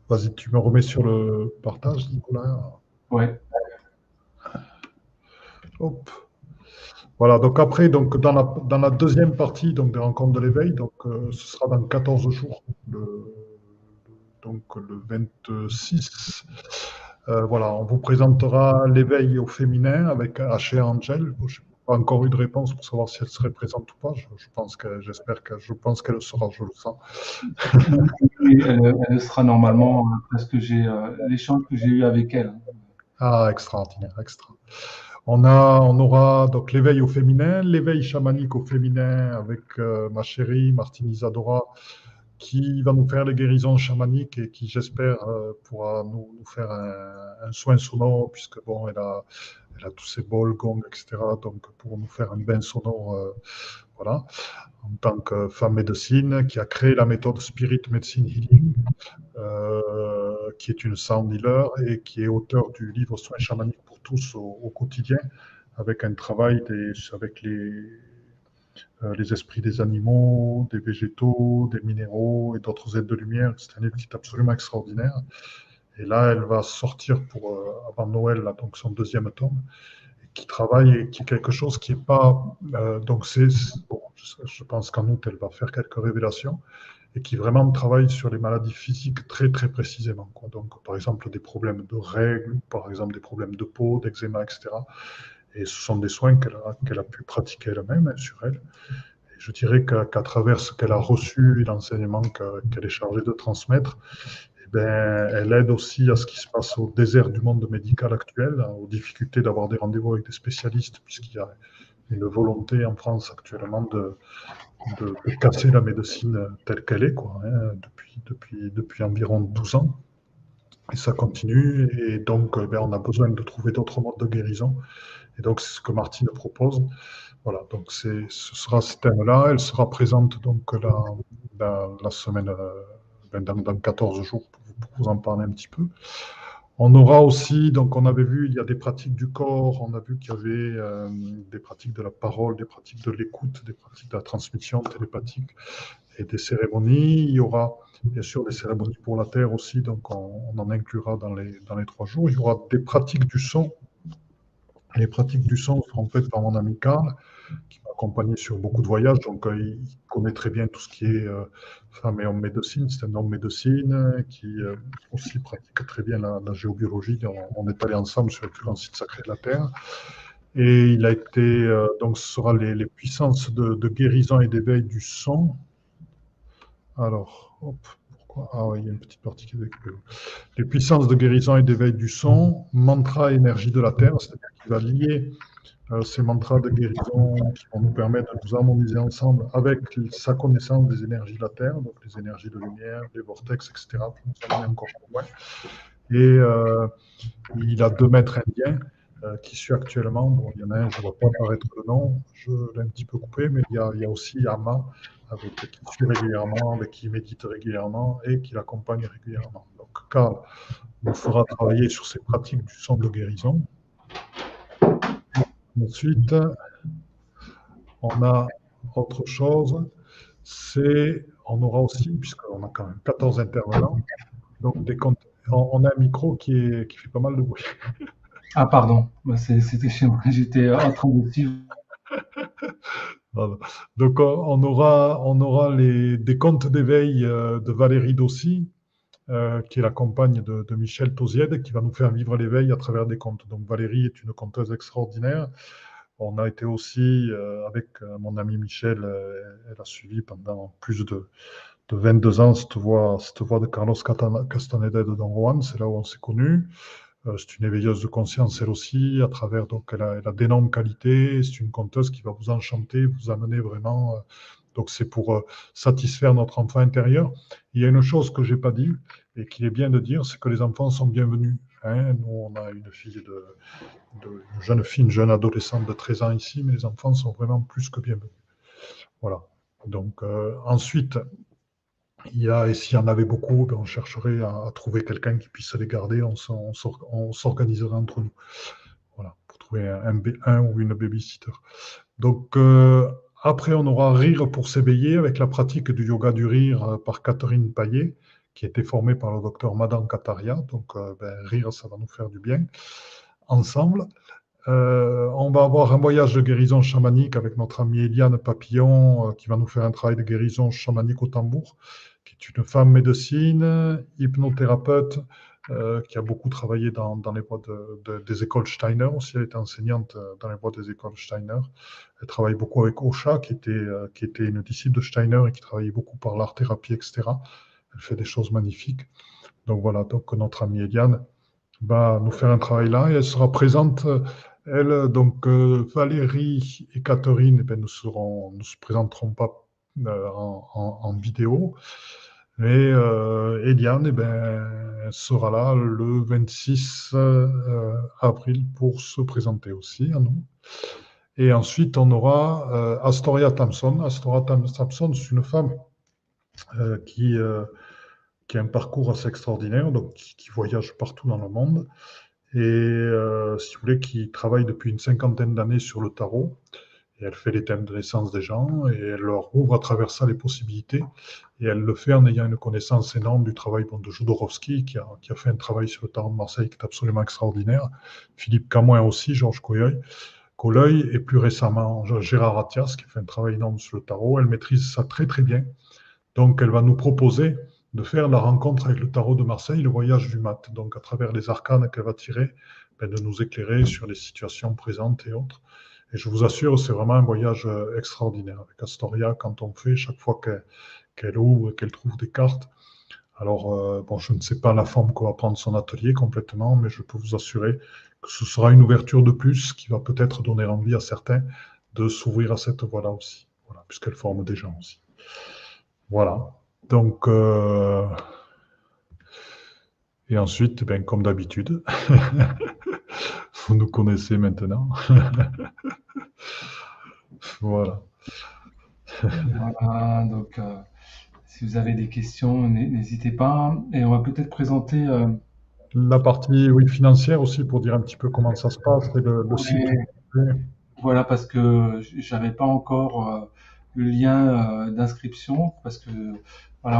vas-y, tu me remets sur le partage, Nicolas. Ouais. Hop. Voilà, donc après, donc dans la deuxième partie donc, des rencontres de l'éveil, donc ce sera dans 14 jours, donc le 26. Voilà, on vous présentera l'éveil au féminin avec H.A. Angel. Je n'ai pas encore eu de réponse pour savoir si elle serait présente ou pas. Je pense qu'elle le sera, je le sens. Oui, elle sera normalement, parce que j'ai l'échange que j'ai eu avec elle. Ah, extraordinaire, extra. On aura donc l'éveil au féminin, l'éveil chamanique au féminin avec ma chérie Martine Isadora, qui va nous faire les guérisons chamaniques et qui, j'espère, pourra nous faire un soin sonore, puisque bon, elle a tous ses bols, gongs, etc. Donc, pour nous faire un bain sonore, voilà, en tant que femme médecine, qui a créé la méthode Spirit Medicine Healing, qui est une sound healer et qui est auteur du livre Soins chamaniques pour tous au quotidien, avec un travail avec les esprits des animaux, des végétaux, des minéraux et d'autres êtres de lumière. C'est un livre qui est absolument extraordinaire. Et là, elle va sortir avant Noël, là, donc son deuxième tome, et qui travaille et qui est quelque chose qui n'est pas. Donc, bon, je pense qu'en août, elle va faire quelques révélations et qui vraiment travaille sur les maladies physiques très, très précisément, quoi. Donc, par exemple, des problèmes de règles, par exemple, des problèmes de peau, d'eczéma, etc. Et ce sont des soins qu'elle a pu pratiquer elle-même, sur elle. Et je dirais qu'à travers ce qu'elle a reçu et l'enseignement qu'elle est chargée de transmettre, eh ben, elle aide aussi à ce qui se passe au désert du monde médical actuel, aux difficultés d'avoir des rendez-vous avec des spécialistes, puisqu'il y a une volonté en France actuellement de casser la médecine telle qu'elle est, quoi, hein, depuis environ 12 ans. Et ça continue, et donc ben, on a besoin de trouver d'autres modes de guérison. Et donc, c'est ce que Martine propose. Voilà, donc ce sera ce thème-là. Elle sera présente donc la semaine, dans 14 jours pour vous en parler un petit peu. On aura aussi, donc on avait vu, il y a des pratiques du corps, on a vu qu'il y avait des pratiques de la parole, des pratiques de l'écoute, des pratiques de la transmission télépathique et des cérémonies. Il y aura bien sûr des cérémonies pour la Terre aussi, donc on en inclura dans les 3 jours. Il y aura des pratiques du son. Les pratiques du son seront faites par mon ami Karl, qui m'a accompagné sur beaucoup de voyages, donc il connaît très bien tout ce qui est femme et homme médecine. C'est un homme médecine qui aussi pratique très bien la géobiologie. On est allé ensemble sur le plus grand site sacré de la Terre. Et il a été, donc ce sera les puissances de guérison et d'éveil du son. Alors, hop. Ah oui, il y a une petite partie qui est avec les puissances de guérison et d'éveil du son, mantra énergie de la Terre, c'est-à-dire qu'il va lier ces mantras de guérison qui vont nous permettre de nous harmoniser ensemble avec sa connaissance des énergies de la Terre, donc les énergies de lumière, les vortex, etc., pour nous amener encore plus loin. Et il a 2 maîtres indiens qui suit actuellement. Bon, il y en a un, je ne vois pas apparaître le nom, je l'ai un petit peu coupé, mais il y a aussi Ama, avec qui suit régulièrement, avec qui il médite régulièrement et qui l'accompagne régulièrement. Donc Karl nous fera travailler sur ces pratiques du son de guérison. Ensuite, on a autre chose, on aura aussi, puisqu'on a quand même 14 intervenants, donc on a un micro qui fait pas mal de bruit. Ah, pardon, c'était chez moi, j'étais en train de suivre. Voilà. Donc on aura des contes d'éveil de Valérie Dossi, qui est la compagne de Michel Tauziède, qui va nous faire vivre l'éveil à travers des contes. Donc Valérie est une conteuse extraordinaire. On a été aussi, avec mon ami Michel, elle a suivi pendant plus de 22 ans cette voix de Carlos Castaneda de Don Juan, c'est là où on s'est connus. C'est une éveilleuse de conscience, elle aussi, à travers, donc elle a d'énormes qualités, c'est une conteuse qui va vous enchanter, vous amener vraiment, donc c'est pour satisfaire notre enfant intérieur. Il y a une chose que j'ai pas dit, et qu'il est bien de dire, c'est que les enfants sont bienvenus. Hein. Nous, on a une une jeune adolescente de 13 ans ici, mais les enfants sont vraiment plus que bienvenus. Voilà. Donc, ensuite, et s'il y en avait beaucoup, on chercherait à trouver quelqu'un qui puisse les garder, on s'organiserait entre nous. Voilà, pour trouver un ou une babysitter. Donc, après, on aura Rire pour s'éveiller avec la pratique du yoga du rire par Catherine Paillet, qui a été formée par le docteur Madan Kataria. Donc, rire, ça va nous faire du bien ensemble. On va avoir un voyage de guérison chamanique avec notre amie Eliane Papillon, qui va nous faire un travail de guérison chamanique au tambour, qui est une femme médecine, hypnothérapeute, qui a beaucoup travaillé dans les voies des écoles Steiner aussi. Elle était enseignante dans les voies des écoles Steiner. Elle travaille beaucoup avec Osha, qui était une disciple de Steiner et qui travaillait beaucoup par l'art-thérapie, etc. Elle fait des choses magnifiques. Donc voilà, donc notre amie Eliane va nous faire un travail là et elle sera présente. Elle, donc Valérie et Catherine, ne se présenteront pas en vidéo. Mais Eliane, sera là le 26 avril pour se présenter aussi à nous. Et ensuite, on aura Astoria Thompson. Astoria Thompson, c'est une femme qui a un parcours assez extraordinaire, donc qui voyage partout dans le monde. Et si vous voulez, qui travaille depuis une 50aine d'années sur le tarot. Et elle fait les thèmes de naissance des gens et elle leur ouvre à travers ça les possibilités. Et elle le fait en ayant une connaissance énorme du travail de Jodorowsky, qui a fait un travail sur le tarot de Marseille qui est absolument extraordinaire. Philippe Camoin aussi, Georges Colleuil, et plus récemment Gérard Attias, qui fait un travail énorme sur le tarot. Elle maîtrise ça très très bien. Donc elle va nous proposer de faire la rencontre avec le tarot de Marseille, le voyage du mat. Donc à travers les arcanes qu'elle va tirer, de nous éclairer sur les situations présentes et autres. Et je vous assure, c'est vraiment un voyage extraordinaire avec Astoria quand on fait, chaque fois qu'elle ouvre et qu'elle trouve des cartes. Alors, je ne sais pas la forme qu'on va prendre son atelier complètement, mais je peux vous assurer que ce sera une ouverture de plus qui va peut-être donner envie à certains de s'ouvrir à cette voie-là aussi, voilà, puisqu'elle forme des gens aussi. Voilà. Donc, et ensuite, comme d'habitude, vous nous connaissez maintenant. Voilà. Voilà, donc si vous avez des questions, n'hésitez pas. Et on va peut-être présenter la partie financière aussi, pour dire un petit peu comment ça se passe, et le site. Voilà, parce que j'avais pas encore le lien d'inscription, parce que voilà,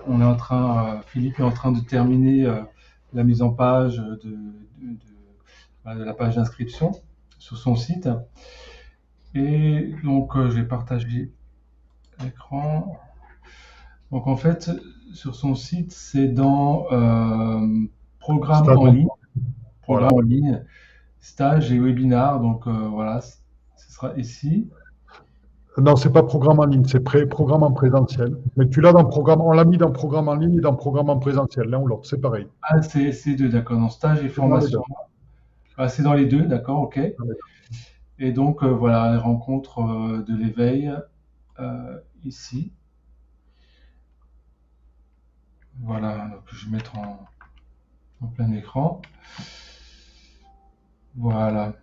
on est en train, Philippe est en train de terminer la mise en page de la page d'inscription sur son site. Et donc, je vais partager l'écran. Donc, en fait, sur son site, c'est dans programme en ligne, stage et webinar. Donc, voilà, ce sera ici. Non, c'est pas programme en ligne, c'est programme en présentiel. Mais tu l'as dans programme, on l'a mis dans programme en ligne et dans programme en présentiel, l'un ou l'autre, c'est pareil. Ah, c'est deux, d'accord. Dans stage et formation. Ah, c'est dans les deux, d'accord, ok. Et donc, voilà, les rencontres de l'éveil ici. Voilà, donc je vais mettre en plein écran. Voilà.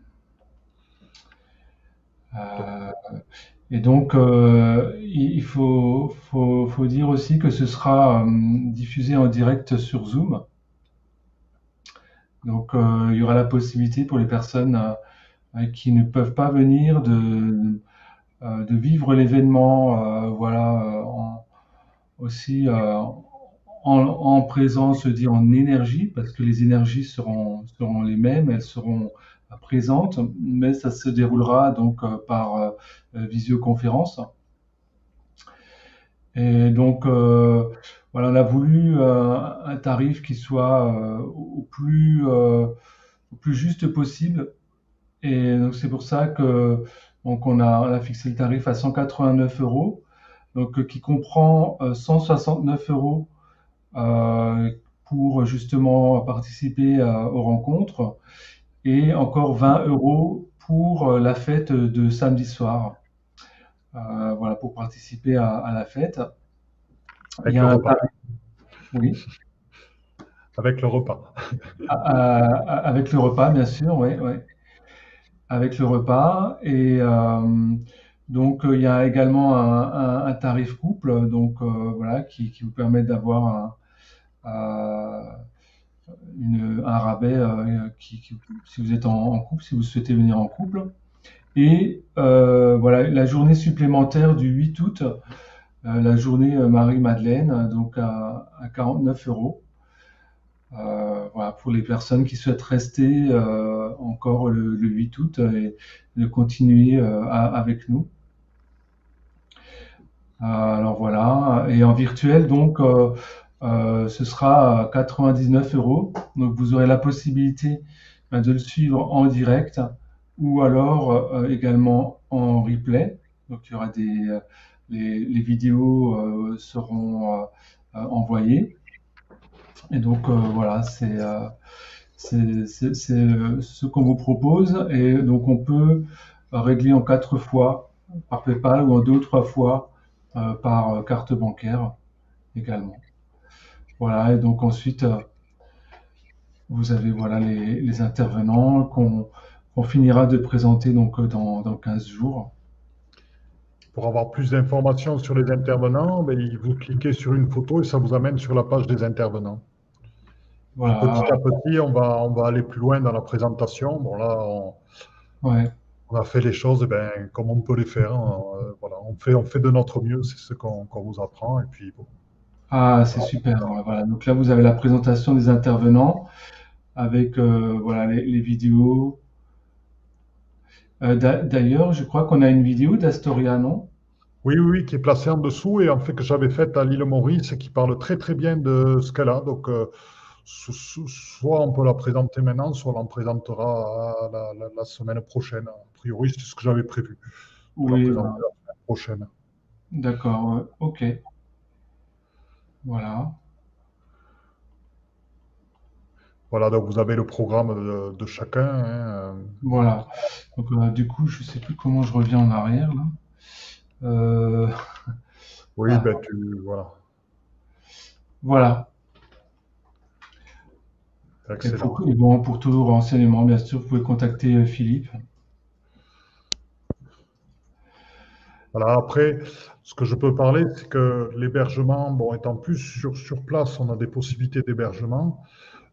Et donc, il faut dire aussi que ce sera diffusé en direct sur Zoom. Donc, il y aura la possibilité pour les personnes qui ne peuvent pas venir de vivre l'événement, voilà, aussi en présence, je dis en énergie, parce que les énergies seront les mêmes, elles seront présentes, mais ça se déroulera donc par visioconférence. Et donc, voilà, on a voulu un tarif qui soit au plus juste possible. Et donc, c'est pour ça que donc on a fixé le tarif à 189 euros, donc qui comprend 169 euros pour justement participer aux rencontres et encore 20 euros pour la fête de samedi soir. Voilà, pour participer à la fête. Il Avec y le a un repas. tarif, oui, Avec le repas. avec le repas, bien sûr, oui, oui, avec le repas. Et donc, il y a également un tarif couple, donc voilà, qui vous permet d'avoir un rabais si vous êtes en couple, si vous souhaitez venir en couple. Et voilà, la journée supplémentaire du 8 août, la journée Marie-Madeleine, donc à 49 euros. Voilà, pour les personnes qui souhaitent rester encore le 8 août et de continuer avec nous. Alors voilà, et en virtuel, donc, ce sera à 99 euros. Donc vous aurez la possibilité de le suivre en direct ou alors également en replay. Donc il y aura les vidéos seront envoyées. Et donc voilà, c'est ce qu'on vous propose. Et donc on peut régler en 4 fois par PayPal ou en 2 ou 3 fois par carte bancaire également. Voilà, et donc ensuite vous avez voilà les intervenants qu'on finira de présenter donc dans 15 jours. Pour avoir plus d'informations sur les intervenants, vous cliquez sur une photo et ça vous amène sur la page des intervenants. Voilà. Puis petit à petit, on va aller plus loin dans la présentation. Bon, là, Ouais. on a fait les choses comme on peut les faire. Voilà, on fait de notre mieux, c'est ce qu'on vous apprend. Et puis, bon. Ah, c'est super. Voilà. Donc là, vous avez la présentation des intervenants avec voilà les vidéos. D'ailleurs, je crois qu'on a une vidéo d'Astoria, non? Oui, oui, oui, qui est placée en dessous et en fait que j'avais faite à l'île Maurice et qui parle très très bien de ce qu'elle a. Donc, soit on peut la présenter maintenant, soit on la présentera la semaine prochaine. A priori, c'est ce que j'avais prévu. On peut la Oui, présenter la semaine prochaine. d'accord. Ok. Voilà. Voilà, donc vous avez le programme de chacun. Hein. Voilà. Donc, du coup, je sais plus comment je reviens en arrière là. Oui, Ah, voilà. voilà. Excellent. Et bon, pour tout renseignement, bien sûr, vous pouvez contacter Philippe. Voilà, après, ce que je peux parler, c'est que l'hébergement, bon, étant plus sur place, on a des possibilités d'hébergement.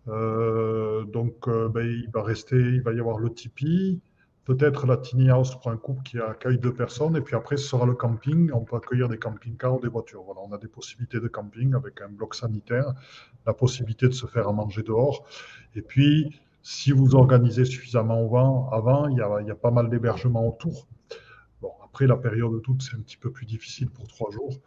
Donc, il va y avoir le Tipeee, peut-être la tiny house pour un couple qui accueille 2 personnes, et puis après, ce sera le camping. On peut accueillir des camping-cars ou des voitures. Voilà, on a des possibilités de camping avec un bloc sanitaire, la possibilité de se faire à manger dehors. Et puis, si vous organisez suffisamment avant, il y a pas mal d'hébergements autour. Bon, après, la période d'août, c'est un petit peu plus difficile pour 3 jours.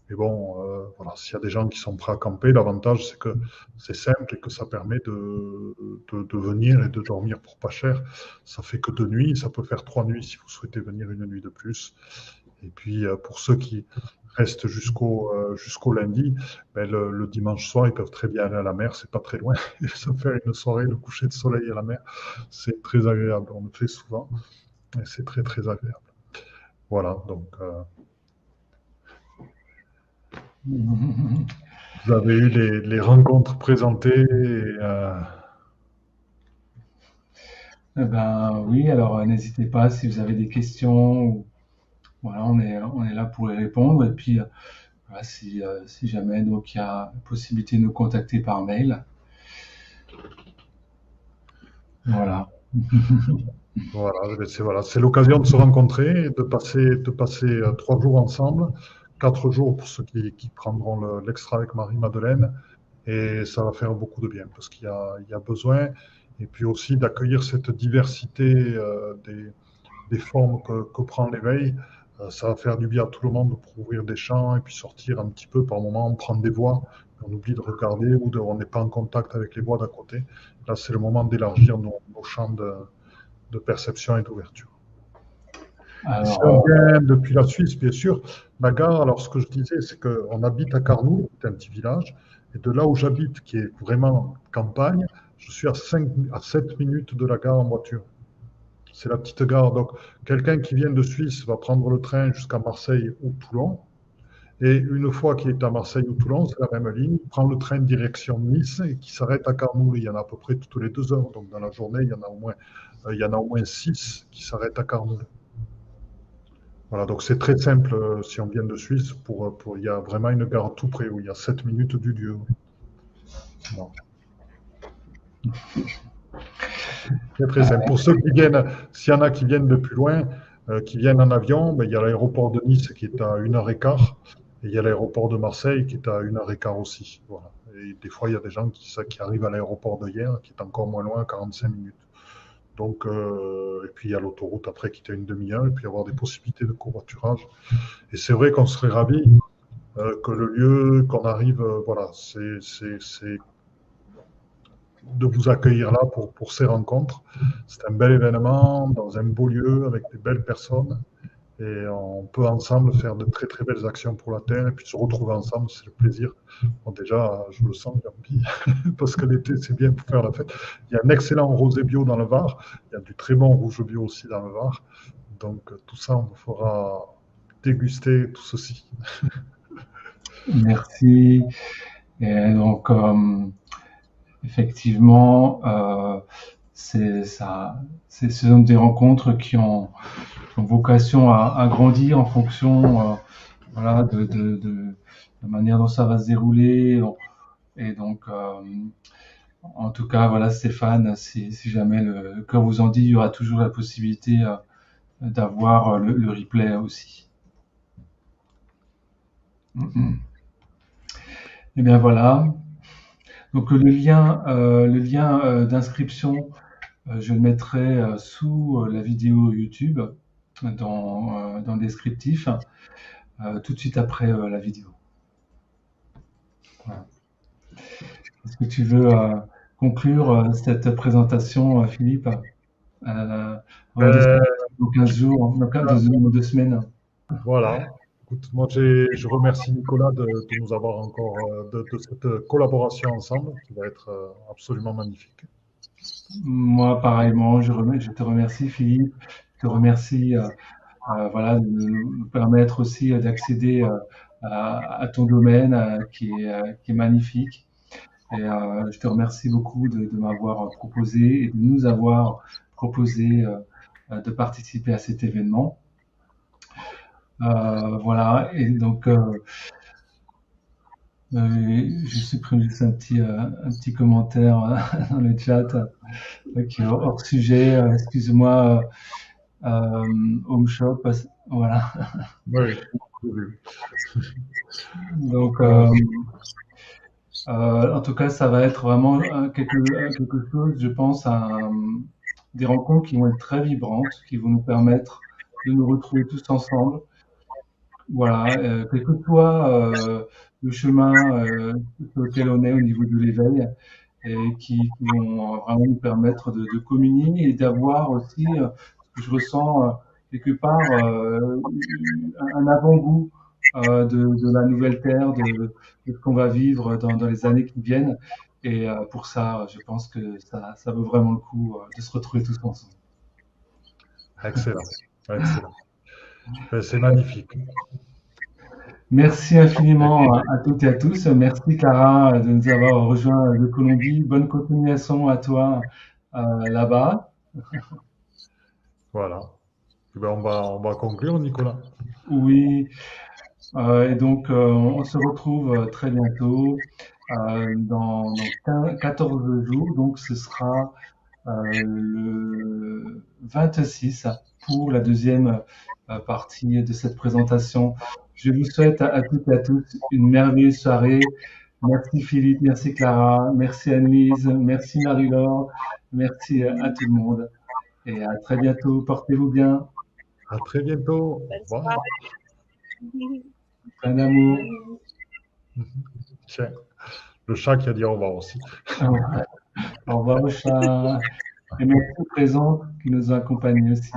Mais bon, voilà, s'il y a des gens qui sont prêts à camper, l'avantage, c'est que c'est simple et que ça permet de venir et de dormir pour pas cher. Ça fait que 2 nuits, ça peut faire 3 nuits si vous souhaitez venir une nuit de plus. Et puis, pour ceux qui restent jusqu'au lundi, le dimanche soir, ils peuvent très bien aller à la mer, c'est pas très loin. Et se faire une soirée, le coucher de soleil à la mer, c'est très agréable. On le fait souvent et c'est très, très agréable. Voilà, donc vous avez eu les rencontres présentées. Eh ben oui, alors n'hésitez pas si vous avez des questions. Voilà, on est là pour y répondre. Et puis, voilà, si jamais donc il y a la possibilité de nous contacter par mail. Voilà. Voilà, c'est l'occasion de se rencontrer, de passer 3 jours ensemble, 4 jours pour ceux qui prendront l'extra avec Marie-Madeleine, et ça va faire beaucoup de bien parce il y a besoin, et puis aussi d'accueillir cette diversité des formes que prend l'éveil. Ça va faire du bien à tout le monde pour ouvrir des champs et puis sortir un petit peu par moment, on prend des voies, on oublie de regarder ou on n'est pas en contact avec les voies d'à côté. Là, c'est le moment d'élargir nos champs de perception et d'ouverture. Si on vient depuis la Suisse, bien sûr, la gare, alors ce que je disais, c'est qu'on habite à Carnoul, c'est un petit village, et de là où j'habite, qui est vraiment campagne, je suis à 7 minutes de la gare en voiture. C'est la petite gare. Donc, quelqu'un qui vient de Suisse va prendre le train jusqu'à Marseille ou Toulon. Et une fois qu'il est à Marseille ou Toulon, c'est la même ligne, il prend le train direction Nice et qui s'arrête à Carnoul. Il y en a à peu près toutes les 2 heures. Donc, dans la journée, il y en a au moins 6 qui s'arrêtent à Carnoul. Voilà, donc c'est très simple si on vient de Suisse. Il y a vraiment une gare tout près où il y a 7 minutes du lieu. Non. C'est très simple. Pour ceux qui viennent, s'il y en a qui viennent de plus loin, qui viennent en avion, ben, il y a l'aéroport de Nice qui est à 1h15 et il y a l'aéroport de Marseille qui est à 1h15 aussi. Voilà. Et des fois, il y a des gens qui arrivent à l'aéroport de hier qui est encore moins loin, à 45 minutes. Donc, et puis il y a l'autoroute après qui est à une demi-heure, et puis avoir des possibilités de covoiturage. Et c'est vrai qu'on serait ravis que le lieu, qu'on arrive, voilà, c'est de vous accueillir là pour ces rencontres. C'est un bel événement dans un beau lieu avec des belles personnes. Et on peut ensemble faire de très très belles actions pour la Terre et puis se retrouver ensemble, c'est le plaisir. Bon, déjà, je le sens, j'ai envie, parce que l'été, c'est bien pour faire la fête. Il y a un excellent rosé bio dans le Var, il y a du très bon rouge bio aussi dans le Var. Donc tout ça, on vous fera déguster tout ceci. Merci. Et donc, effectivement, ce sont des rencontres qui ont vocation à grandir en fonction voilà, de la manière dont ça va se dérouler. Et donc, en tout cas, voilà, Stéphane, si jamais le cœur vous en dit, il y aura toujours la possibilité d'avoir le replay aussi. Et bien voilà. Donc le lien d'inscription, je le mettrai sous la vidéo YouTube dans le descriptif, tout de suite après la vidéo. Voilà. Est-ce que tu veux conclure cette présentation, Philippe, dans 15 jours, dans 2 semaines? Voilà. Écoute, moi, je remercie Nicolas de nous avoir encore de cette collaboration ensemble qui va être absolument magnifique. Moi, pareillement, je te remercie, Philippe. Je te remercie voilà, de nous permettre aussi d'accéder à ton domaine qui est magnifique. Et je te remercie beaucoup de m'avoir proposé et de nous avoir proposé de participer à cet événement. Voilà, et donc je supprime juste un petit commentaire dans le chat qui est hors sujet. Excuse-moi, Home Shop, voilà. Oui. Donc, en tout cas, ça va être vraiment quelque chose, je pense, des rencontres qui vont être très vibrantes, qui vont nous permettre de nous retrouver tous ensemble. Voilà, quel que soit le chemin sur lequel on est au niveau de l'éveil, et qui vont vraiment nous permettre de communier et d'avoir aussi, ce que je ressens quelque part, un avant-goût de la nouvelle terre, de ce qu'on va vivre dans les années qui viennent. Et pour ça, je pense que ça vaut vraiment le coup de se retrouver tous ensemble. Excellent, excellent. C'est magnifique. Merci infiniment à toutes et à tous. Merci Cara de nous avoir rejoints de Colombie. Bonne continuation à toi là-bas. Voilà. Et ben on va conclure, Nicolas. Oui. Et donc on se retrouve très bientôt dans 14 jours. Donc ce sera le 26 pour la deuxième partie de cette présentation. Je vous souhaite à toutes et à tous une merveilleuse soirée. Merci Philippe, merci Clara, merci Anne-Lise, merci Marie-Laure, merci à tout le monde. Et à très bientôt, portez-vous bien. À très bientôt. Au revoir. Plein d'amour. Tiens, le chat qui a dit au revoir aussi. Au revoir au chat. Et merci aux présents qui nous ont accompagnés aussi.